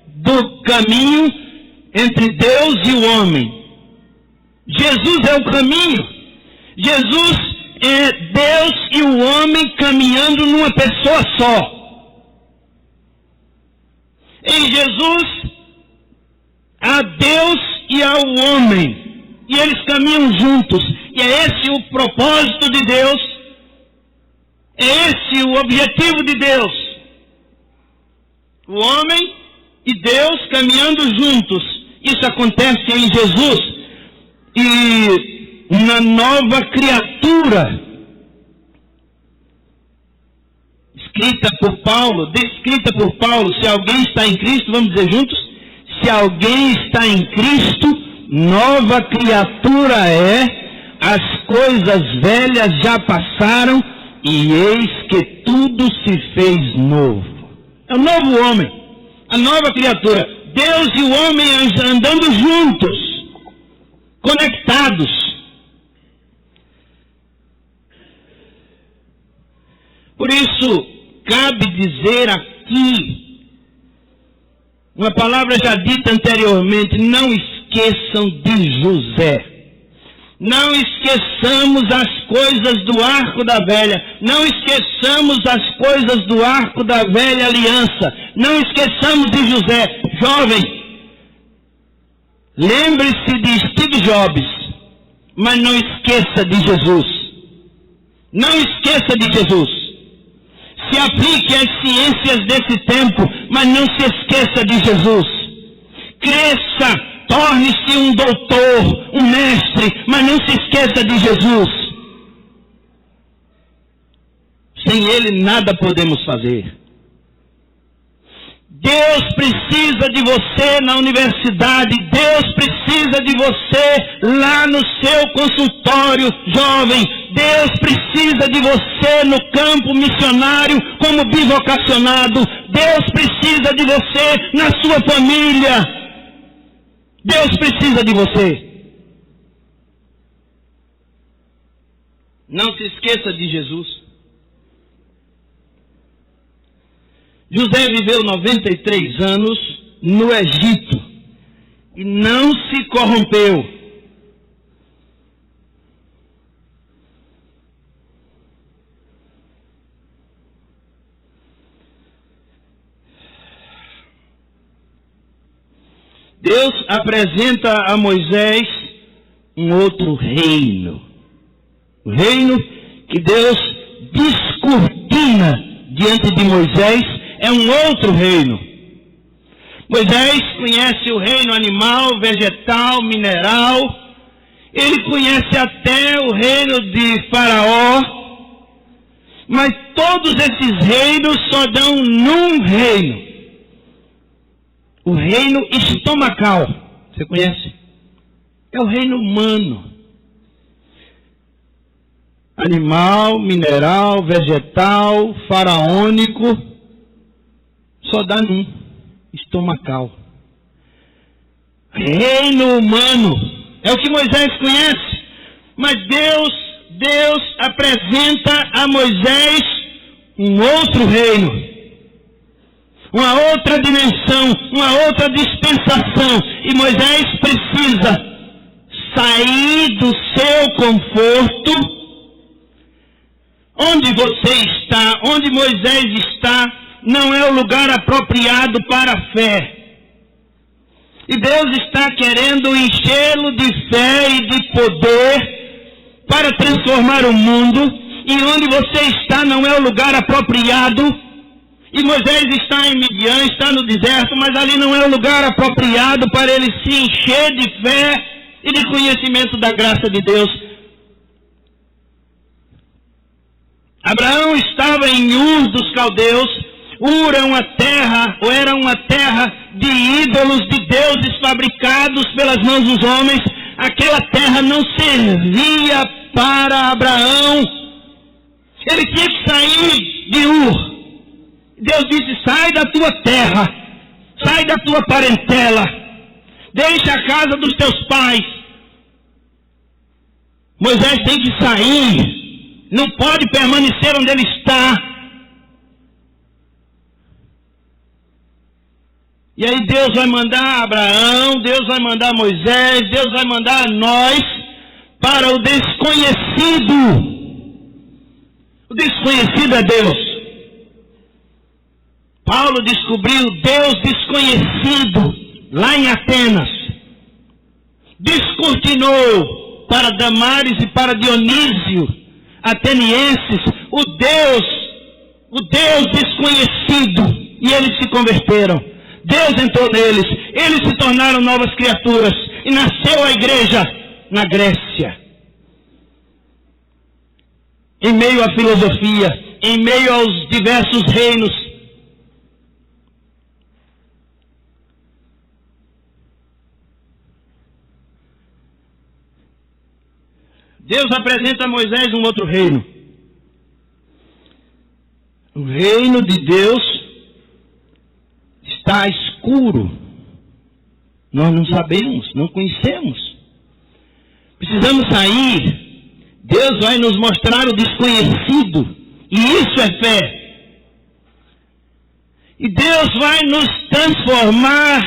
do caminho entre Deus e o homem. Jesus é o caminho. Jesus é Deus e o homem caminhando numa pessoa só. Em Jesus, há Deus e há o homem. E eles caminham juntos. E é esse o propósito de Deus. É esse o objetivo de Deus. O homem e Deus caminhando juntos. Isso acontece em Jesus. E na nova criatura, descrita por Paulo, se alguém está em Cristo, vamos dizer juntos, se alguém está em Cristo, nova criatura é, as coisas velhas já passaram, e eis que tudo se fez novo. É o novo homem, a nova criatura, Deus e o homem andando juntos, conectados. Por isso, cabe dizer aqui, uma palavra já dita anteriormente, não esqueçam de José. Não esqueçamos as coisas do arco da velha. Não esqueçamos as coisas do arco da velha aliança. Não esqueçamos de José. Jovem, lembre-se de Steve Jobs, mas não esqueça de Jesus. Não esqueça de Jesus. Se aplique às ciências desse tempo, mas não se esqueça de Jesus. Cresça, torne-se um doutor, um mestre, mas não se esqueça de Jesus. Sem Ele nada podemos fazer. Deus precisa de você na universidade, Deus precisa de você lá no seu consultório, jovem. Deus precisa de você no campo missionário como bivocacionado. Deus precisa de você na sua família. Deus precisa de você. Não se esqueça de Jesus. José viveu 93 anos no Egito e não se corrompeu. Deus apresenta a Moisés um outro reino. O reino que Deus descortina diante de Moisés é um outro reino. Moisés conhece o reino animal, vegetal, mineral. Ele conhece até o reino de Faraó. Mas todos esses reinos só dão num reino. O reino estomacal. Você conhece? É o reino humano. Animal, mineral, vegetal, faraônico. Só dá num, estomacal. Reino humano, é o que Moisés conhece. Mas Deus apresenta a Moisés um outro reino. Uma outra dimensão, uma outra dispensação. E Moisés precisa sair do seu conforto. Onde você está, onde Moisés está, não é o lugar apropriado para a fé. E Deus está querendo enchê-lo de fé e de poder para transformar o mundo. E onde você está não é o lugar apropriado. E Moisés está em Midian, está no deserto, mas ali não é o lugar apropriado para ele se encher de fé e de conhecimento da graça de Deus. Abraão estava em Ur dos caldeus. Ur era uma terra de ídolos, de deuses fabricados pelas mãos dos homens. Aquela terra não servia para Abraão. Ele tinha que sair de Ur. Deus disse: sai da tua terra, sai da tua parentela, deixa a casa dos teus pais. Moisés tem que sair, não pode permanecer onde ele está. E aí Deus vai mandar Abraão, Deus vai mandar Moisés, Deus vai mandar nós para o desconhecido. O desconhecido é Deus. Paulo descobriu Deus desconhecido lá em Atenas. Descortinou para Damares e para Dionísio, atenienses, o Deus desconhecido. E eles se converteram. Deus entrou neles. Eles se tornaram novas criaturas. E nasceu a igreja na Grécia. Em meio à filosofia, em meio aos diversos reinos. Deus apresenta a Moisés um outro reino. O reino de Deus está escuro. Nós não sabemos, não conhecemos. Precisamos sair. Deus vai nos mostrar o desconhecido. E isso é fé. E Deus vai nos transformar.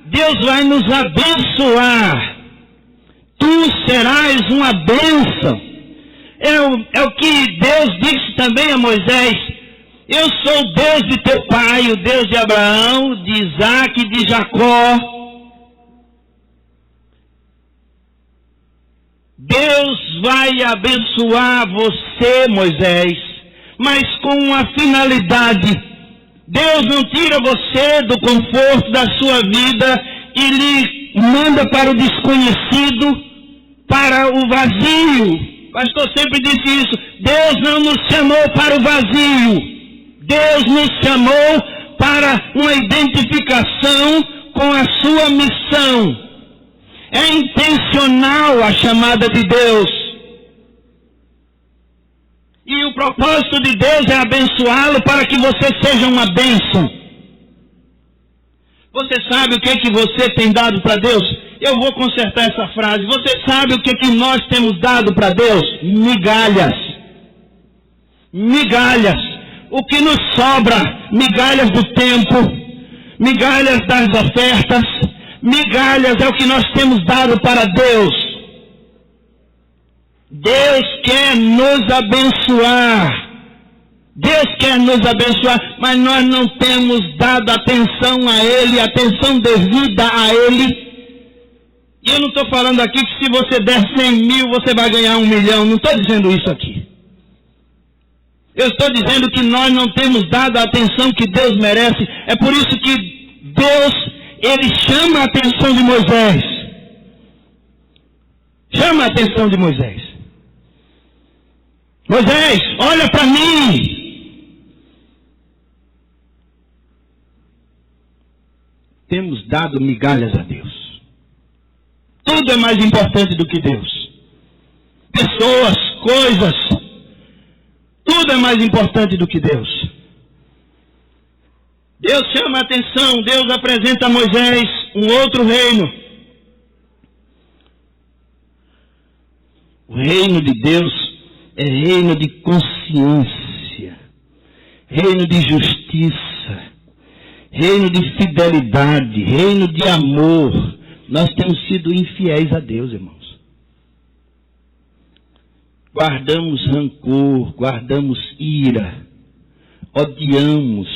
Deus vai nos abençoar. Tu serás uma bênção. É o que Deus disse também a Moisés. Eu sou o Deus de teu pai, o Deus de Abraão, de Isaac e de Jacó. Deus vai abençoar você, Moisés, mas com uma finalidade. Deus não tira você do conforto da sua vida e lhe manda para o desconhecido, para o vazio. O pastor sempre disse isso. Deus não nos chamou para o vazio. Deus nos chamou para uma identificação com a sua missão. É intencional a chamada de Deus. E o propósito de Deus é abençoá-lo para que você seja uma bênção. Você sabe o que é que você tem dado para Deus? Eu vou consertar essa frase. Você sabe o que é que nós temos dado para Deus? Migalhas. Migalhas. O que nos sobra, migalhas do tempo, migalhas das ofertas, migalhas é o que nós temos dado para Deus. Deus quer nos abençoar. Deus quer nos abençoar, mas nós não temos dado atenção a Ele, atenção devida a Ele. E eu não estou falando aqui que se você der 100 mil, você vai ganhar 1 milhão. Não estou dizendo isso aqui. Eu estou dizendo que nós não temos dado a atenção que Deus merece. É por isso que Deus, Ele chama a atenção de Moisés. Chama a atenção de Moisés. Moisés, olha para mim. Temos dado migalhas a Deus. Tudo é mais importante do que Deus. Pessoas, coisas. Tudo é mais importante do que Deus. Deus chama a atenção, Deus apresenta a Moisés um outro reino. O reino de Deus é reino de consciência, reino de justiça, reino de fidelidade, reino de amor. Nós temos sido infiéis a Deus, irmãos. Guardamos rancor, guardamos ira, odiamos.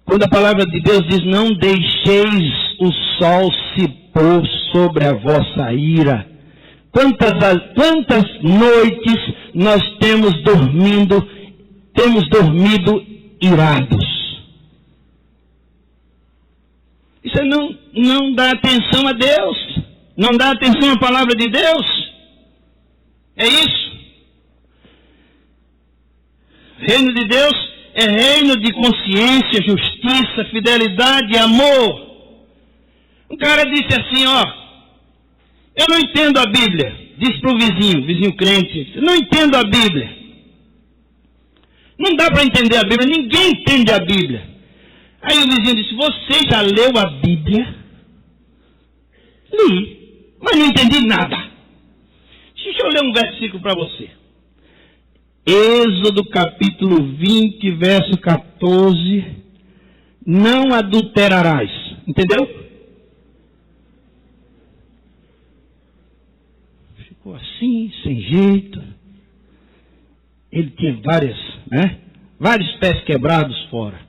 Quando a palavra de Deus diz, não deixeis o sol se pôr sobre a vossa ira. Quantas noites nós temos dormido irados. Isso não dá atenção a Deus, não dá atenção à palavra de Deus. É isso. Reino de Deus é reino de consciência, justiça, fidelidade, amor. Um cara disse assim, ó, eu não entendo a Bíblia. Disse para o vizinho crente, eu não entendo a Bíblia. Não dá para entender a Bíblia, ninguém entende a Bíblia. Aí o vizinho disse, você já leu a Bíblia? Li, mas não entendi nada. Deixa eu ler um versículo para você. Êxodo capítulo 20, verso 14. Não adulterarás. Entendeu? Ficou assim, sem jeito. Ele tinha vários pés quebrados fora.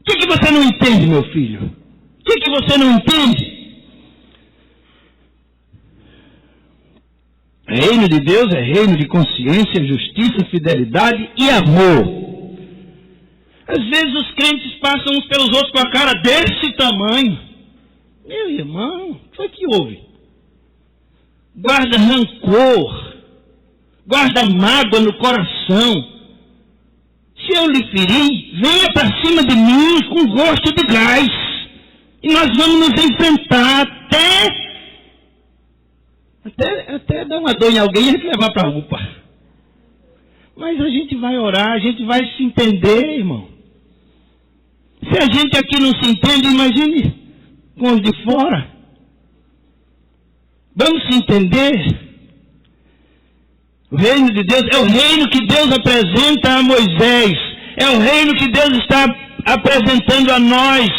O que você não entende, meu filho? O que você não entende? Reino de Deus é reino de consciência, justiça, fidelidade e amor. Às vezes os crentes passam uns pelos outros com a cara desse tamanho. Meu irmão, o que foi que houve? Guarda rancor, guarda mágoa no coração. Se eu lhe ferir, venha para cima de mim com gosto de gás. E nós vamos nos enfrentar até dar uma dor em alguém e a gente levar para a UPA. Mas a gente vai orar, a gente vai se entender, irmão. Se a gente aqui não se entende, imagine com os de fora. Vamos se entender. O reino de Deus é o reino que Deus apresenta a Moisés. É o reino que Deus está apresentando a nós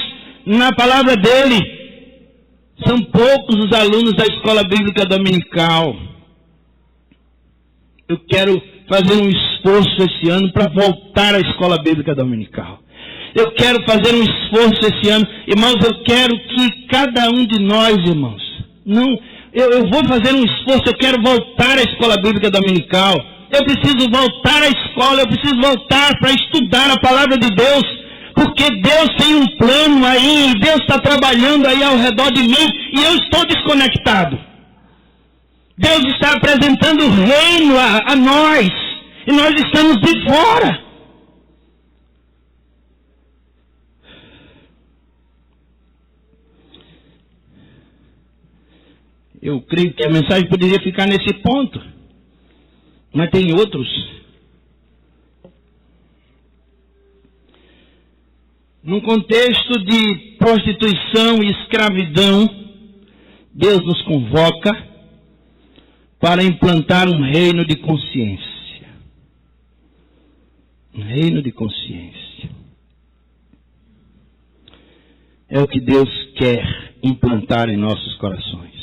na palavra dele. São poucos os alunos da escola bíblica dominical. Eu quero fazer um esforço esse ano para voltar à escola bíblica dominical. Eu quero fazer um esforço esse ano. Irmãos, eu quero que cada um de nós, irmãos, eu vou fazer um esforço, eu quero voltar à escola bíblica dominical. Eu preciso voltar à escola, eu preciso voltar para estudar a palavra de Deus, porque Deus tem um plano aí, Deus está trabalhando aí ao redor de mim e eu estou desconectado. Deus está apresentando o reino a nós e nós estamos de fora. Eu creio que a mensagem poderia ficar nesse ponto, mas tem outros. Num contexto de prostituição e escravidão, Deus nos convoca para implantar um reino de consciência. Um reino de consciência. É o que Deus quer implantar em nossos corações.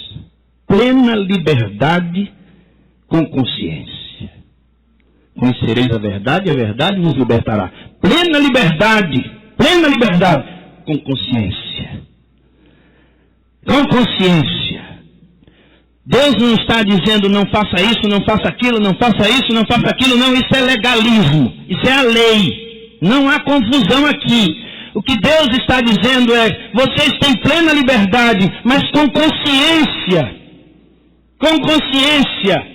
Plena liberdade com consciência. Conhecereis a verdade vos libertará. Plena liberdade com consciência. Com consciência. Deus não está dizendo não faça isso, não faça aquilo, não faça isso, não faça aquilo. Não, isso é legalismo. Isso é a lei. Não há confusão aqui. O que Deus está dizendo é, vocês têm plena liberdade, mas com consciência. Com consciência.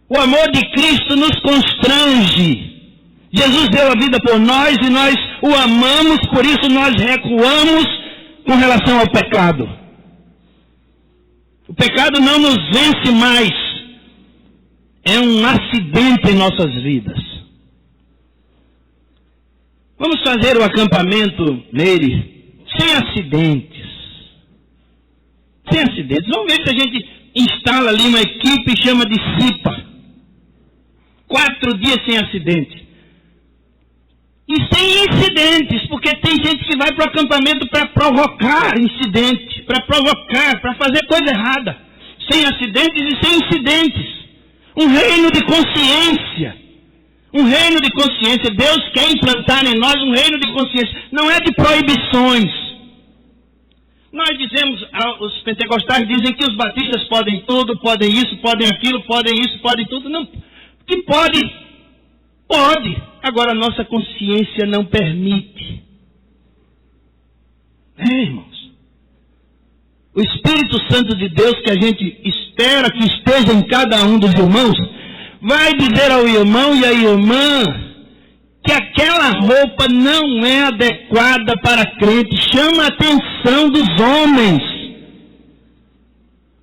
O amor de Cristo nos constrange. Jesus deu a vida por nós e nós o amamos, por isso nós recuamos com relação ao pecado. O pecado não nos vence mais. É um acidente em nossas vidas. Vamos fazer o acampamento nele sem acidentes. Sem acidentes. Vamos ver se a gente instala ali uma equipe e chama de CIPA. 4 dias sem acidente. E sem incidentes, porque tem gente que vai para o acampamento para provocar incidente, para provocar, para fazer coisa errada. Sem acidentes e sem incidentes. Um reino de consciência. Um reino de consciência. Deus quer implantar em nós um reino de consciência. Não é de proibições. Nós dizemos, os pentecostais dizem que os batistas podem tudo, podem isso, podem aquilo, podem isso, podem tudo. Não, que pode, pode. Agora, a nossa consciência não permite. Irmãos, o Espírito Santo de Deus, que a gente espera que esteja em cada um dos irmãos, vai dizer ao irmão e à irmã que aquela roupa não é adequada para crente. Chama a atenção dos homens.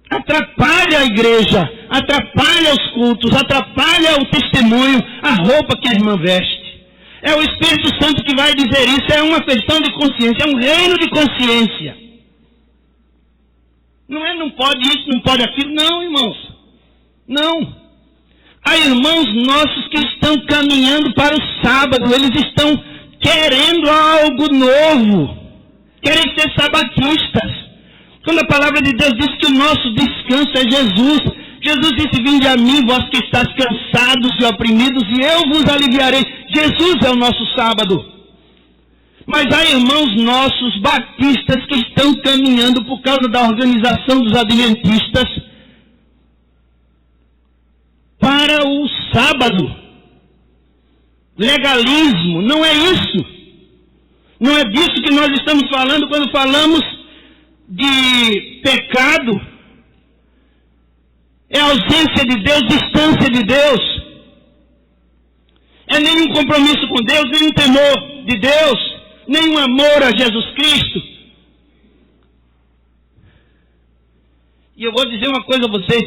Atrapalha a igreja, atrapalha os cultos, atrapalha o testemunho, a roupa que a irmã veste. É o Espírito Santo que vai dizer isso, é uma questão de consciência, é um reino de consciência. Não é não pode isso, não pode aquilo, não, irmãos. Não. Há irmãos nossos que estão caminhando para o sábado, eles estão querendo algo novo, querem ser sabatistas. Quando a palavra de Deus diz que o nosso descanso é Jesus, Jesus disse: vinde a mim, vós que estáis cansados e oprimidos, e eu vos aliviarei. Jesus é o nosso sábado. Mas há irmãos nossos batistas que estão caminhando por causa da organização dos adventistas para o sábado. Legalismo, não é isso. Não é disso que nós estamos falando quando falamos de pecado. É ausência de Deus, distância de Deus. É nenhum compromisso com Deus, nenhum temor de Deus, nenhum amor a Jesus Cristo. E eu vou dizer uma coisa a vocês.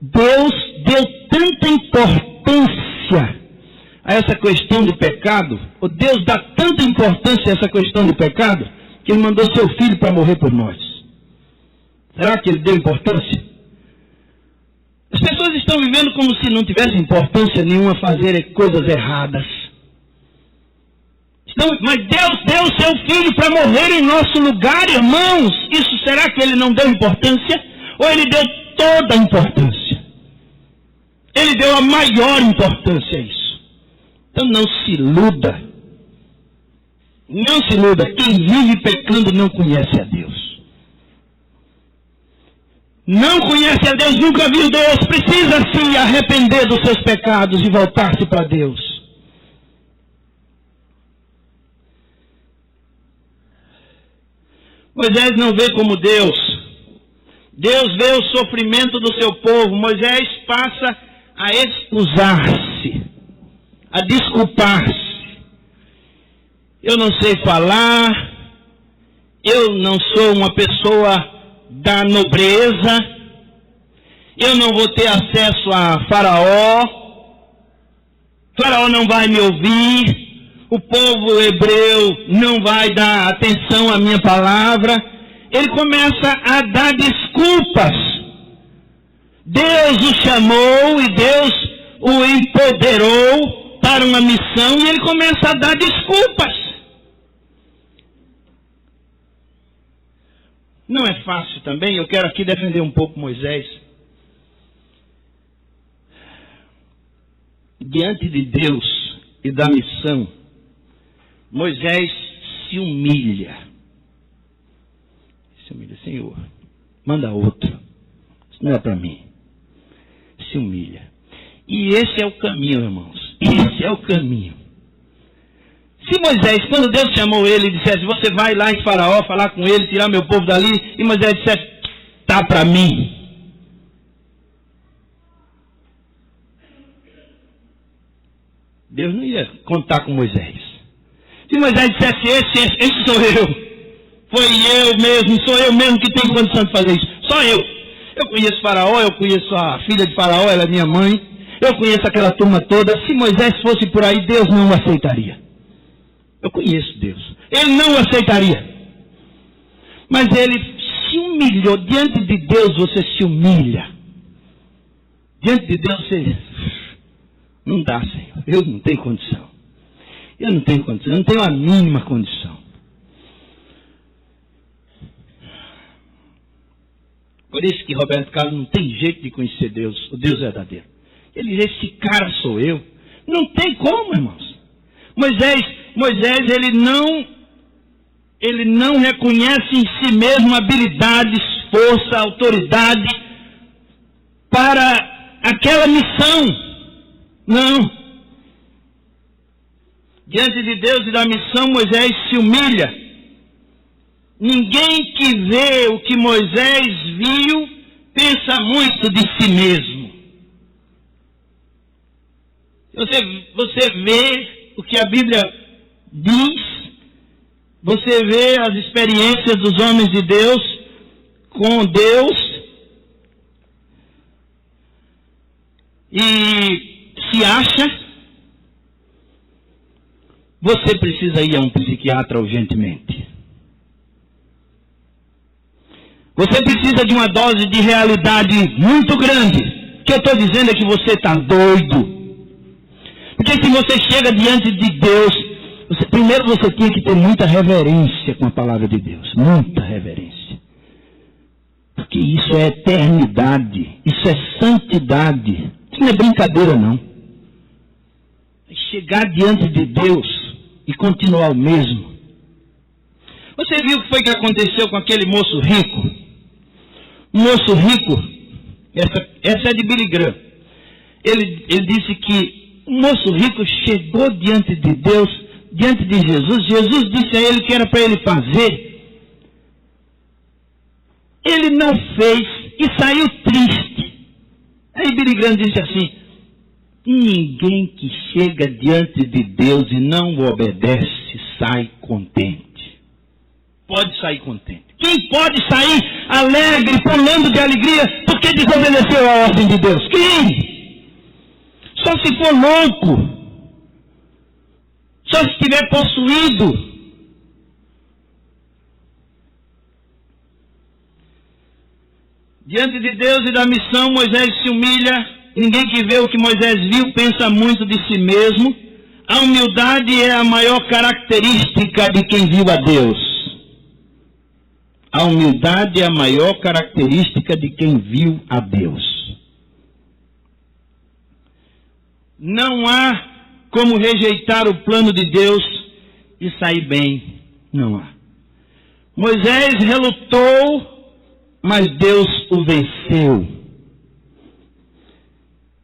Deus deu tanta importância a essa questão do pecado, ou Deus dá tanta importância a essa questão do pecado, que Ele mandou seu Filho para morrer por nós. Será que Ele deu importância? As pessoas estão vivendo como se não tivesse importância nenhuma fazer coisas erradas. Mas Deus deu o seu Filho para morrer em nosso lugar, irmãos. Isso, será que Ele não deu importância? Ou Ele deu toda a importância? Ele deu a maior importância a isso. Então não se iluda. Não se iluda. Quem vive pecando não conhece a Deus. Não conhece a Deus, nunca viu Deus, precisa se arrepender dos seus pecados e voltar-se para Deus. Moisés não vê como Deus. Deus vê o sofrimento do seu povo. Moisés passa a excusar-se, a desculpar-se. Eu não sei falar, eu não sou uma pessoa da nobreza, eu não vou ter acesso a Faraó, Faraó não vai me ouvir, o povo hebreu não vai dar atenção à minha palavra. Ele começa a dar desculpas. Deus o chamou e Deus o empoderou para uma missão e ele começa a dar desculpas. Não é fácil também, eu quero aqui defender um pouco Moisés. Diante de Deus e da missão, Moisés se humilha. Se humilha, Senhor, manda outro. Isso não é para mim. Se humilha. E esse é o caminho, irmãos. Esse é o caminho. Se Moisés, quando Deus chamou ele e dissesse: você vai lá em Faraó falar com ele, tirar meu povo dali, e Moisés dissesse: tá para mim. Deus não ia contar com Moisés. Se Moisés dissesse: esse sou eu. Foi eu mesmo, sou eu mesmo que tenho condição de fazer isso. Só eu. Eu conheço Faraó, eu conheço a filha de Faraó, ela é minha mãe. Eu conheço aquela turma toda. Se Moisés fosse por aí, Deus não o aceitaria. Eu conheço Deus. Ele não o aceitaria. Mas ele se humilhou. Diante de Deus você se humilha. Diante de Deus você... Não dá, Senhor. Eu não tenho condição. Eu não tenho condição. Eu não tenho a mínima condição. Por isso que Roberto Carlos não tem jeito de conhecer Deus, o Deus verdadeiro. Ele diz: esse cara sou eu. Não tem como, irmãos. Moisés, ele não reconhece em si mesmo habilidades, força, autoridade para aquela missão. Não. Diante de Deus e da missão, Moisés se humilha. Ninguém que vê o que Moisés viu pensa muito de si mesmo. Você vê o que a Bíblia diz, você vê as experiências dos homens de Deus com Deus e se acha. Você precisa ir a um psiquiatra urgentemente. Você precisa de uma dose de realidade muito grande. O que eu estou dizendo é que você está doido. Porque se você chega diante de Deus, primeiro você tem que ter muita reverência com a palavra de Deus. Muita reverência. Porque isso é eternidade. Isso é santidade. Isso não é brincadeira, não. Chegar diante de Deus e continuar o mesmo. Você viu o que foi que aconteceu com aquele moço rico? O moço rico, essa é de Billy Graham. Ele disse que o moço rico chegou diante de Deus, diante de Jesus. Jesus disse a ele que era para ele fazer. Ele não fez e saiu triste. Aí Billy Graham disse assim: ninguém que chega diante de Deus e não o obedece sai contente. Pode sair contente. Quem pode sair alegre, pulando de alegria, porque desobedeceu a ordem de Deus? Quem? Só se for louco. Só se estiver possuído. Diante de Deus e da missão, Moisés se humilha. Ninguém que vê o que Moisés viu pensa muito de si mesmo. A humildade é a maior característica de quem viu a Deus. A humildade é a maior característica de quem viu a Deus. Não há como rejeitar o plano de Deus e sair bem. Não há. Moisés relutou, mas Deus o venceu.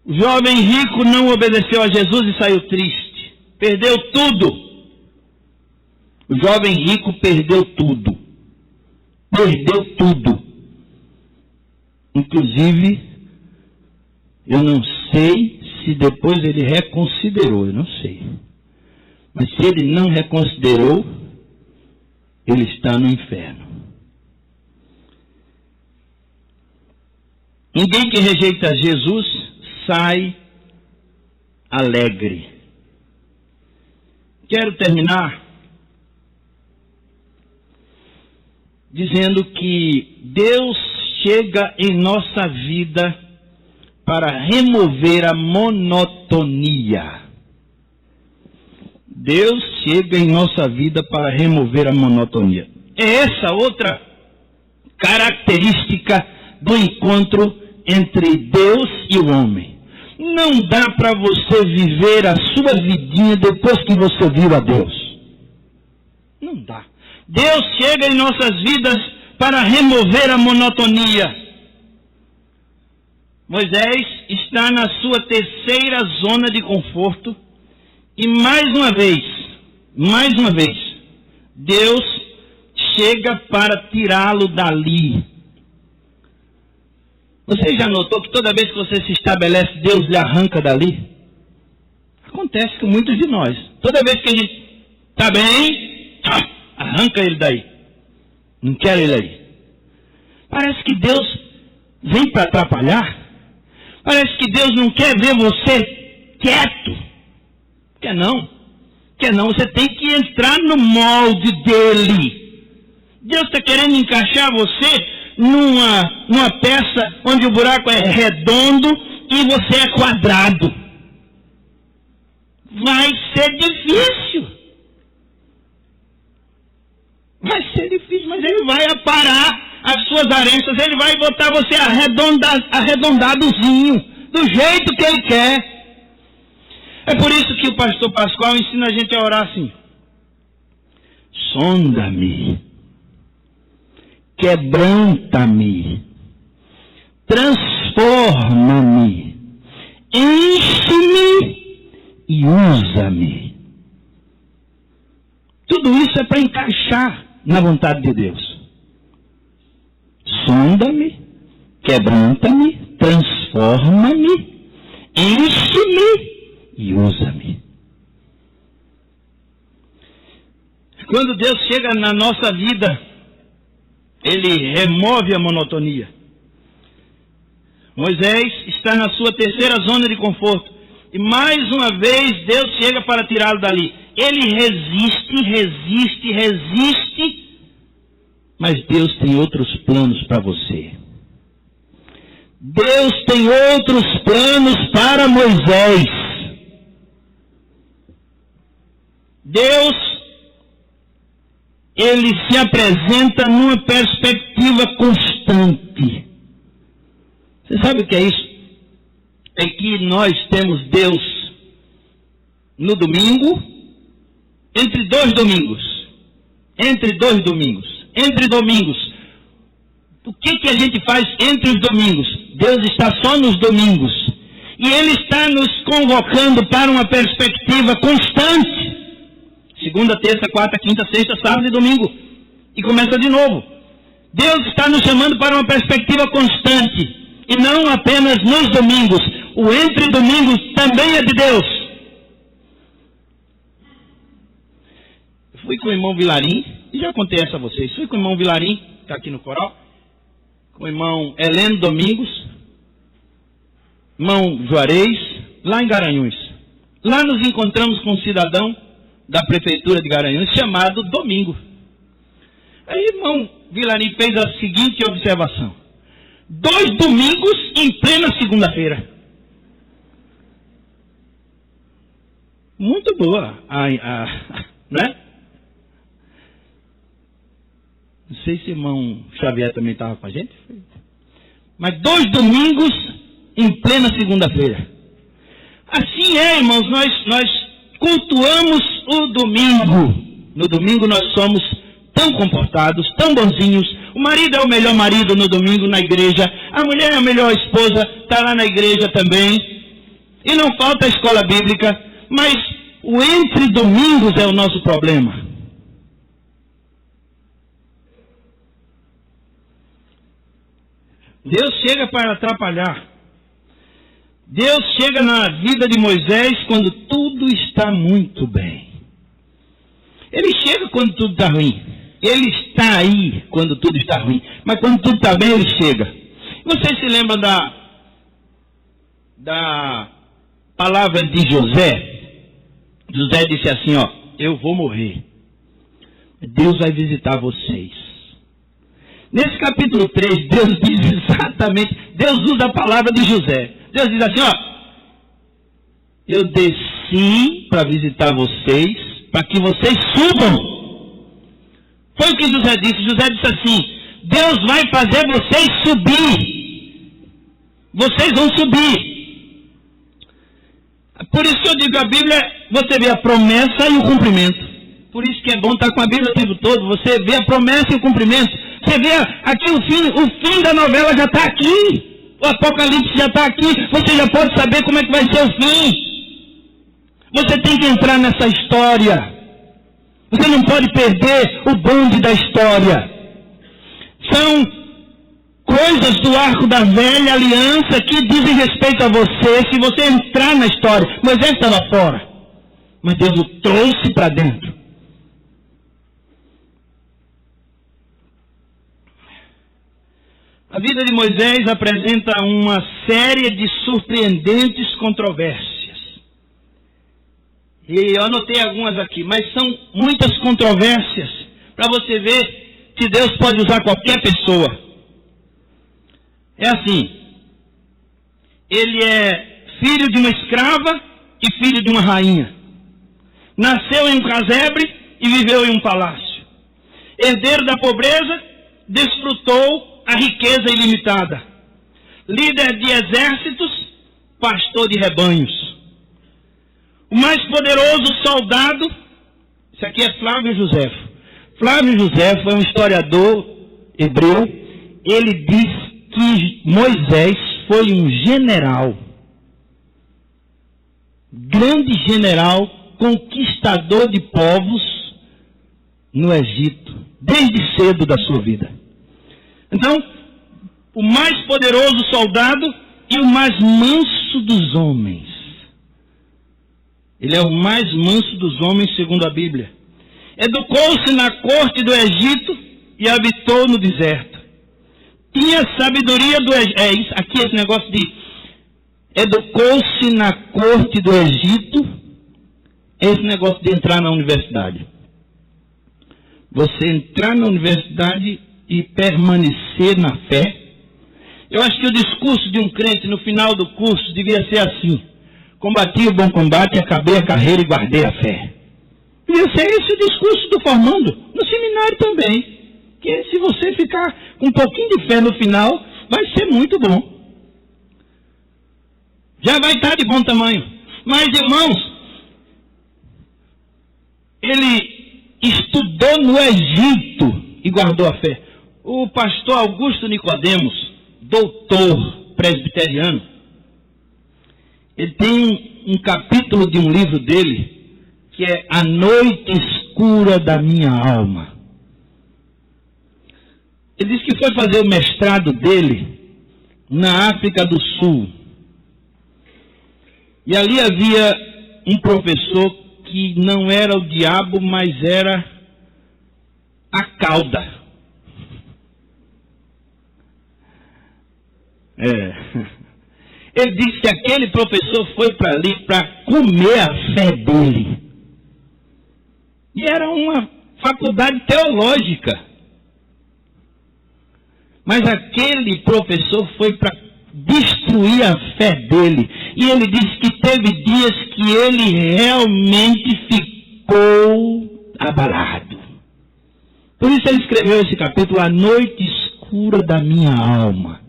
O jovem rico não obedeceu a Jesus e saiu triste. Perdeu tudo. O jovem rico perdeu tudo. Perdeu tudo. Inclusive, eu não sei se depois ele reconsiderou, eu não sei. Mas se ele não reconsiderou, ele está no inferno. Ninguém que rejeita Jesus sai alegre. Quero terminar dizendo que Deus chega em nossa vida para remover a monotonia. Deus chega em nossa vida para remover a monotonia. É essa outra característica do encontro entre Deus e o homem. Não dá para você viver a sua vidinha depois que você viu a Deus. Não dá. Deus chega em nossas vidas para remover a monotonia. Moisés está na sua terceira zona de conforto e mais uma vez, Deus chega para tirá-lo dali. Você já notou que toda vez que você se estabelece, Deus lhe arranca dali? Acontece com muitos de nós. Toda vez que a gente está bem, arranca ele daí. Não quer ele aí. Parece que Deus vem para atrapalhar. Parece que Deus não quer ver você quieto. Quer não. Você tem que entrar no molde dele. Deus está querendo encaixar você numa peça onde o buraco é redondo e você é quadrado. Vai ser difícil. Vai ser difícil, mas ele vai aparar as suas arestas, ele vai botar você arredondadozinho, do jeito que ele quer. É por isso que o pastor Pascoal ensina a gente a orar assim: sonda-me, quebranta-me, transforma-me, enche-me e usa-me. Tudo isso é para encaixar na vontade de Deus. Sonda-me, quebranta-me, transforma-me, enche-me e usa-me. Quando Deus chega na nossa vida, Ele remove a monotonia. Moisés está na sua terceira zona de conforto. E mais uma vez Deus chega para tirá-lo dali. Ele resiste. Mas Deus tem outros planos para você. Deus tem outros planos para Moisés. Deus, Ele se apresenta numa perspectiva constante. Você sabe o que é isso? É que nós temos Deus no domingo, entre dois domingos. O que a gente faz entre os domingos? Deus está só nos domingos. E Ele está nos convocando para uma perspectiva constante. Segunda, terça, quarta, quinta, sexta, sábado e domingo. E começa de novo. Deus está nos chamando para uma perspectiva constante. E não apenas nos domingos. O entre domingos também é de Deus. Eu fui com o irmão Vilarim, e já contei essa a vocês. Fui com o irmão Vilarim, que está aqui no coral, com o irmão Heleno Domingos, irmão Juarez, lá em Garanhuns. Lá nos encontramos com um cidadão da prefeitura de Garanhuns, chamado Domingo. Aí o irmão Vilarim fez a seguinte observação: 2 domingos em plena segunda-feira. Muito boa, né? Não sei se o irmão Xavier também estava com a gente. Mas 2 domingos em plena segunda-feira. Assim é, irmãos, nós cultuamos o domingo. No domingo nós somos tão comportados, tão bonzinhos. O marido é o melhor marido no domingo na igreja. A mulher é a melhor esposa, está lá na igreja também. E não falta a escola bíblica. Mas o entre domingos é o nosso problema. Deus chega para atrapalhar. Deus chega na vida de Moisés quando tudo está muito bem. Ele chega quando tudo está ruim. Ele está aí quando tudo está ruim. Mas quando tudo está bem, Ele chega. Você se lembra da palavra de José? José disse assim, ó: eu vou morrer. Deus vai visitar vocês. Nesse capítulo 3, Deus diz exatamente, Deus usa a palavra de José. Deus diz assim, ó: eu desci para visitar vocês, para que vocês subam. Foi o que José disse. José disse assim: Deus vai fazer vocês subir. Vocês vão subir. Por isso que eu digo, a Bíblia, você vê a promessa e o cumprimento. Por isso que é bom estar com a Bíblia o tempo todo. Você vê a promessa e o cumprimento. Você vê aqui o fim da novela já está aqui. O Apocalipse já está aqui. Você já pode saber como é que vai ser o fim. Você tem que entrar nessa história. Você não pode perder o bonde da história. São coisas do arco da velha aliança que dizem respeito a você se você entrar na história. Moisés estava fora, mas Deus o trouxe para dentro. A vida de Moisés apresenta uma série de surpreendentes controvérsias. E eu anotei algumas aqui, mas são muitas controvérsias para você ver que Deus pode usar qualquer pessoa. É assim: ele é filho de uma escrava e filho de uma rainha. Nasceu em um casebre e viveu em um palácio. Herdeiro da pobreza, desfrutou a riqueza ilimitada. Líder de exércitos, pastor de rebanhos. O mais poderoso soldado, isso aqui é Flávio Josefo. Flávio Josefo é um historiador hebreu. Ele diz que Moisés foi um general, grande general, conquistador de povos, no Egito, desde cedo da sua vida. Então, o mais poderoso soldado e o mais manso dos homens. Ele é o mais manso dos homens, segundo a Bíblia. Educou-se na corte do Egito e habitou no deserto. Tinha sabedoria do Egito. Aqui esse negócio de educou-se na corte do Egito. Esse negócio de entrar na universidade. Você entrar na universidade e permanecer na fé. Eu acho que o discurso de um crente no final do curso devia ser assim: combati o bom combate, acabei a carreira e guardei a fé. Devia ser esse o discurso do formando, no seminário também. Que se você ficar com um pouquinho de fé no final, vai ser muito bom. Já vai estar de bom tamanho. Mas, irmãos, ele estudou no Egito e guardou a fé. O pastor Augusto Nicodemos, doutor presbiteriano, ele tem um capítulo de um livro dele que é A Noite Escura da Minha Alma. Ele disse que foi fazer o mestrado dele na África do Sul. E ali havia um professor que não era o diabo, mas era a cauda. Ele disse que aquele professor foi para ali para comer a fé dele. E era uma faculdade teológica. Mas aquele professor foi para destruir a fé dele. E ele disse que teve dias que ele realmente ficou abalado. Por isso ele escreveu esse capítulo, A Noite Escura da Minha Alma.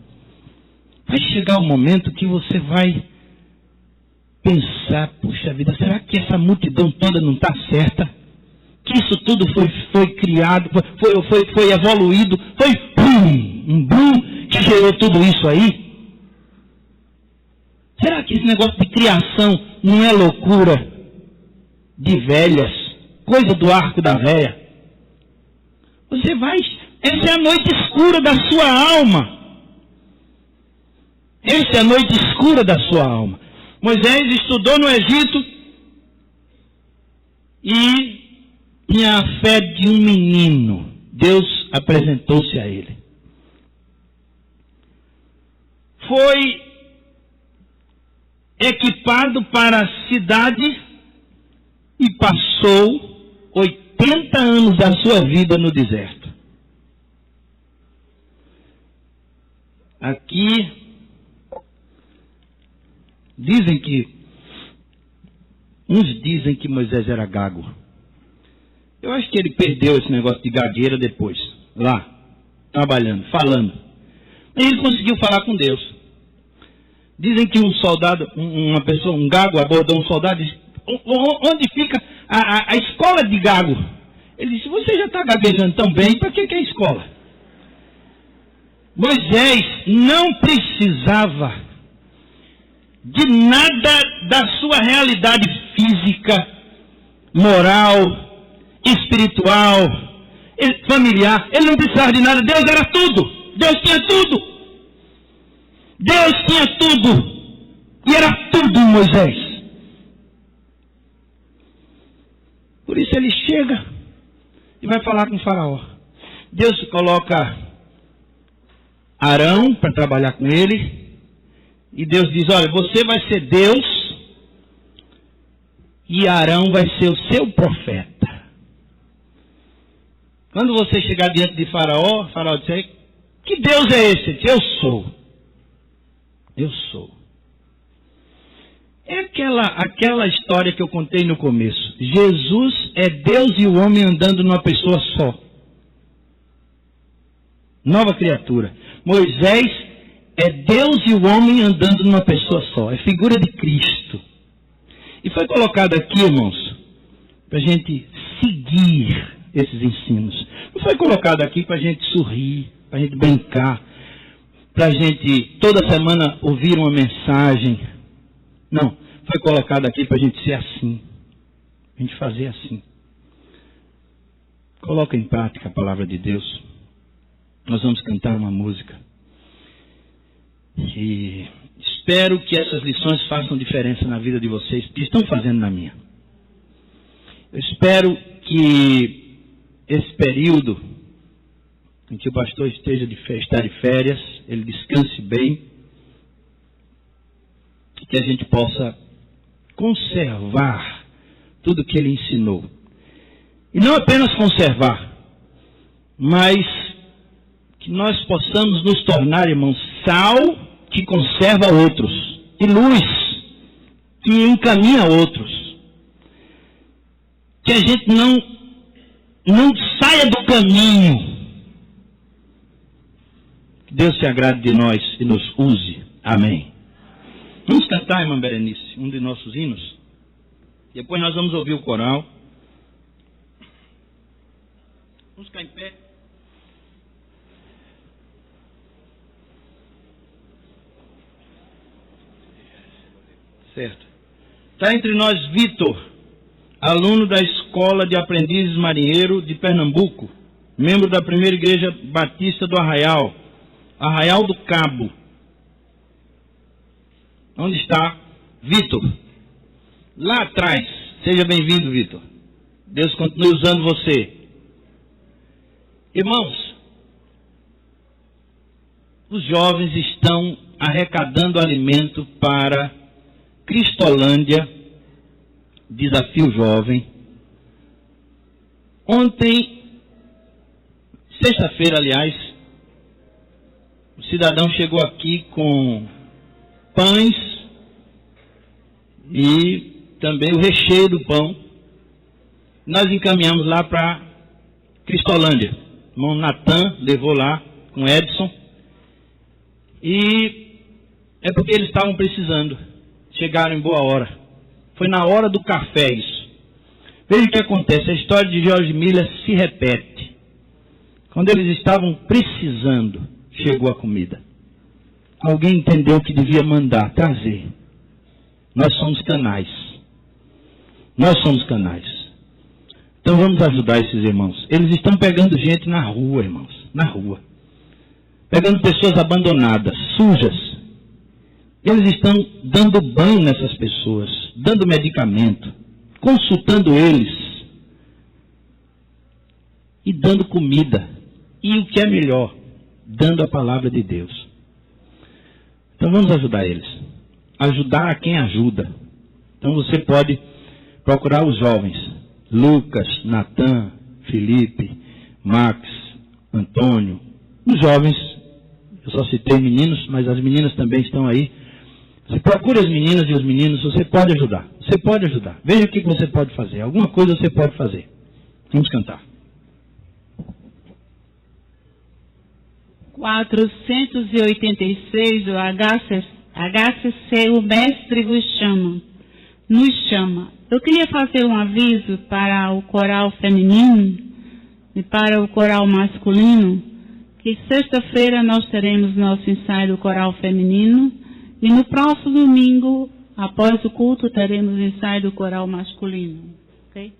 Vai chegar um momento que você vai pensar, puxa vida, será que essa multidão toda não está certa? Que isso tudo foi criado, foi evoluído, foi um boom que gerou tudo isso aí? Será que esse negócio de criação não é loucura de velhas, coisa do arco da véia? Você vai, essa é a noite escura da sua alma. Essa é a noite escura da sua alma. Moisés estudou no Egito e tinha a fé de um menino. Deus apresentou-se a ele. Foi equipado para a cidade e passou 80 anos da sua vida no deserto. Aqui uns dizem que Moisés era gago. Eu acho que ele perdeu esse negócio de gagueira depois, lá, trabalhando, falando. E ele conseguiu falar com Deus. Dizem que um soldado, um gago abordou um soldado e disse, onde fica a escola de gago? Ele disse, você já está gaguejando tão bem, para que é a escola? Moisés não precisava de nada da sua realidade física, moral, espiritual, familiar. Ele não precisava de nada. Deus era tudo. Deus tinha tudo. Deus tinha tudo. E era tudo em Moisés. Por isso ele chega e vai falar com o faraó. Deus coloca Arão para trabalhar com ele. E Deus diz, olha, você vai ser Deus e Arão vai ser o seu profeta. Quando você chegar diante de Faraó, Faraó diz, que Deus é esse? Ele diz, eu sou. Eu sou. É aquela história que eu contei no começo. Jesus é Deus e o homem andando numa pessoa só. Nova criatura. Moisés é Deus e o homem andando numa pessoa só. É figura de Cristo. E foi colocado aqui, irmãos, para a gente seguir esses ensinos. Não foi colocado aqui para a gente sorrir, para a gente brincar, para a gente toda semana ouvir uma mensagem. Não, foi colocado aqui para a gente ser assim. A gente fazer assim. Coloca em prática a palavra de Deus. Nós vamos cantar uma música. E espero que essas lições façam diferença na vida de vocês, que estão fazendo na minha. Eu espero que esse período em que o pastor está de férias, ele descanse bem, que a gente possa conservar tudo que ele ensinou. E não apenas conservar, mas que nós possamos nos tornar, irmãos, sal que conserva outros, e luz que encaminha outros. Que a gente não saia do caminho. Que Deus se agrade de nós e nos use. Amém. Vamos cantar, irmã Berenice, um de nossos hinos. Depois nós vamos ouvir o coral. Vamos ficar em pé. Certo. Está entre nós Vitor, aluno da Escola de Aprendizes Marinheiro de Pernambuco, membro da Primeira Igreja Batista do Arraial, Arraial do Cabo. Onde está Vitor? Lá atrás. Seja bem-vindo, Vitor. Deus continue usando você. Irmãos, os jovens estão arrecadando alimento para Cristolândia, Desafio Jovem. Ontem, sexta-feira, aliás, o cidadão chegou aqui com pães e também o recheio do pão. Nós encaminhamos lá para Cristolândia. O irmão Natan levou lá com Edson. E é porque eles estavam precisando. Chegaram em boa hora. Foi na hora do café isso. Veja o que acontece. A história de George Miller se repete. Quando eles estavam precisando, chegou a comida. Alguém entendeu que devia mandar, trazer. Nós somos canais. Nós somos canais. Então vamos ajudar esses irmãos. Eles estão pegando gente na rua, irmãos. Na rua. Pegando pessoas abandonadas, sujas. Eles estão dando banho nessas pessoas, dando medicamento, consultando eles e dando comida. E o que é melhor, dando a palavra de Deus. Então vamos ajudar eles. Ajudar a quem ajuda. Então você pode procurar os jovens. Lucas, Natan, Felipe, Max, Antônio. Os jovens, eu só citei meninos, mas as meninas também estão aí. Você procura as meninas e os meninos, você pode ajudar. Você pode ajudar. Veja o que você pode fazer. Alguma coisa você pode fazer. Vamos cantar. 486 do HCC, o Mestre vos chama, nos chama. Eu queria fazer um aviso para o coral feminino e para o coral masculino, que sexta-feira nós teremos nosso ensaio do coral feminino e no próximo domingo, após o culto, teremos o ensaio do coral masculino. Ok?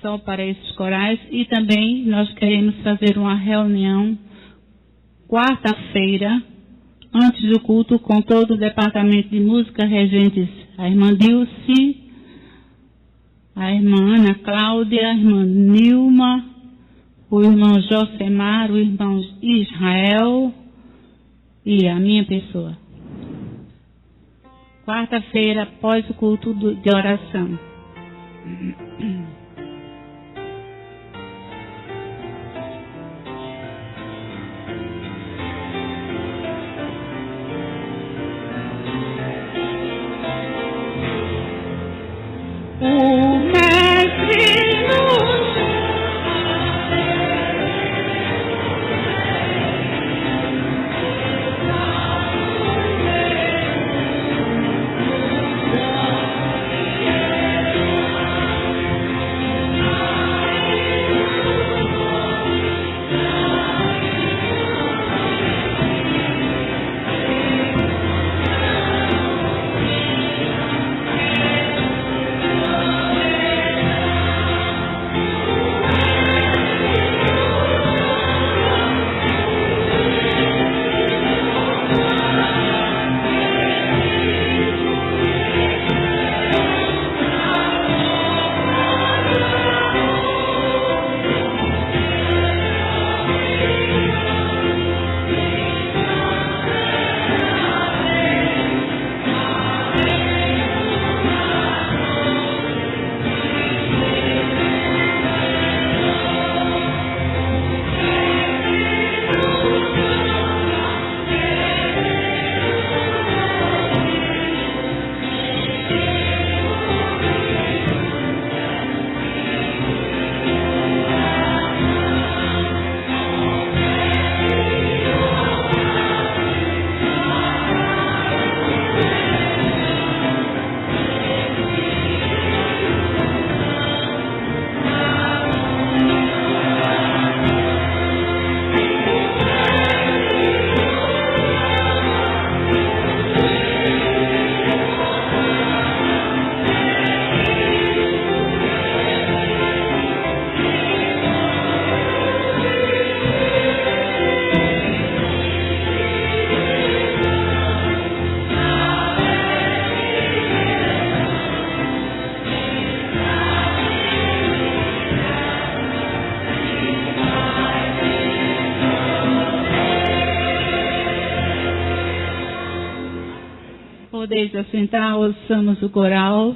Só para esses corais. E também nós queremos fazer uma reunião quarta-feira, antes do culto, com todo o departamento de música regentes, a irmã Dilce, a irmã Ana Cláudia, a irmã Nilma, o irmão Josemar, o irmão Israel e a minha pessoa. Quarta-feira, após o culto de oração. Podeis assentar, ouçamos o coral.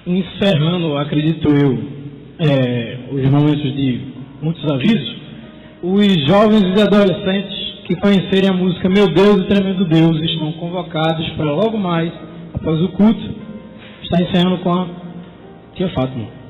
Encerrando, acredito eu, os momentos de muitos avisos, os jovens e adolescentes que conhecerem a música Meu Deus e Tremendo Deus estão convocados para logo mais, após o culto, estar encerrando com a tia Fátima.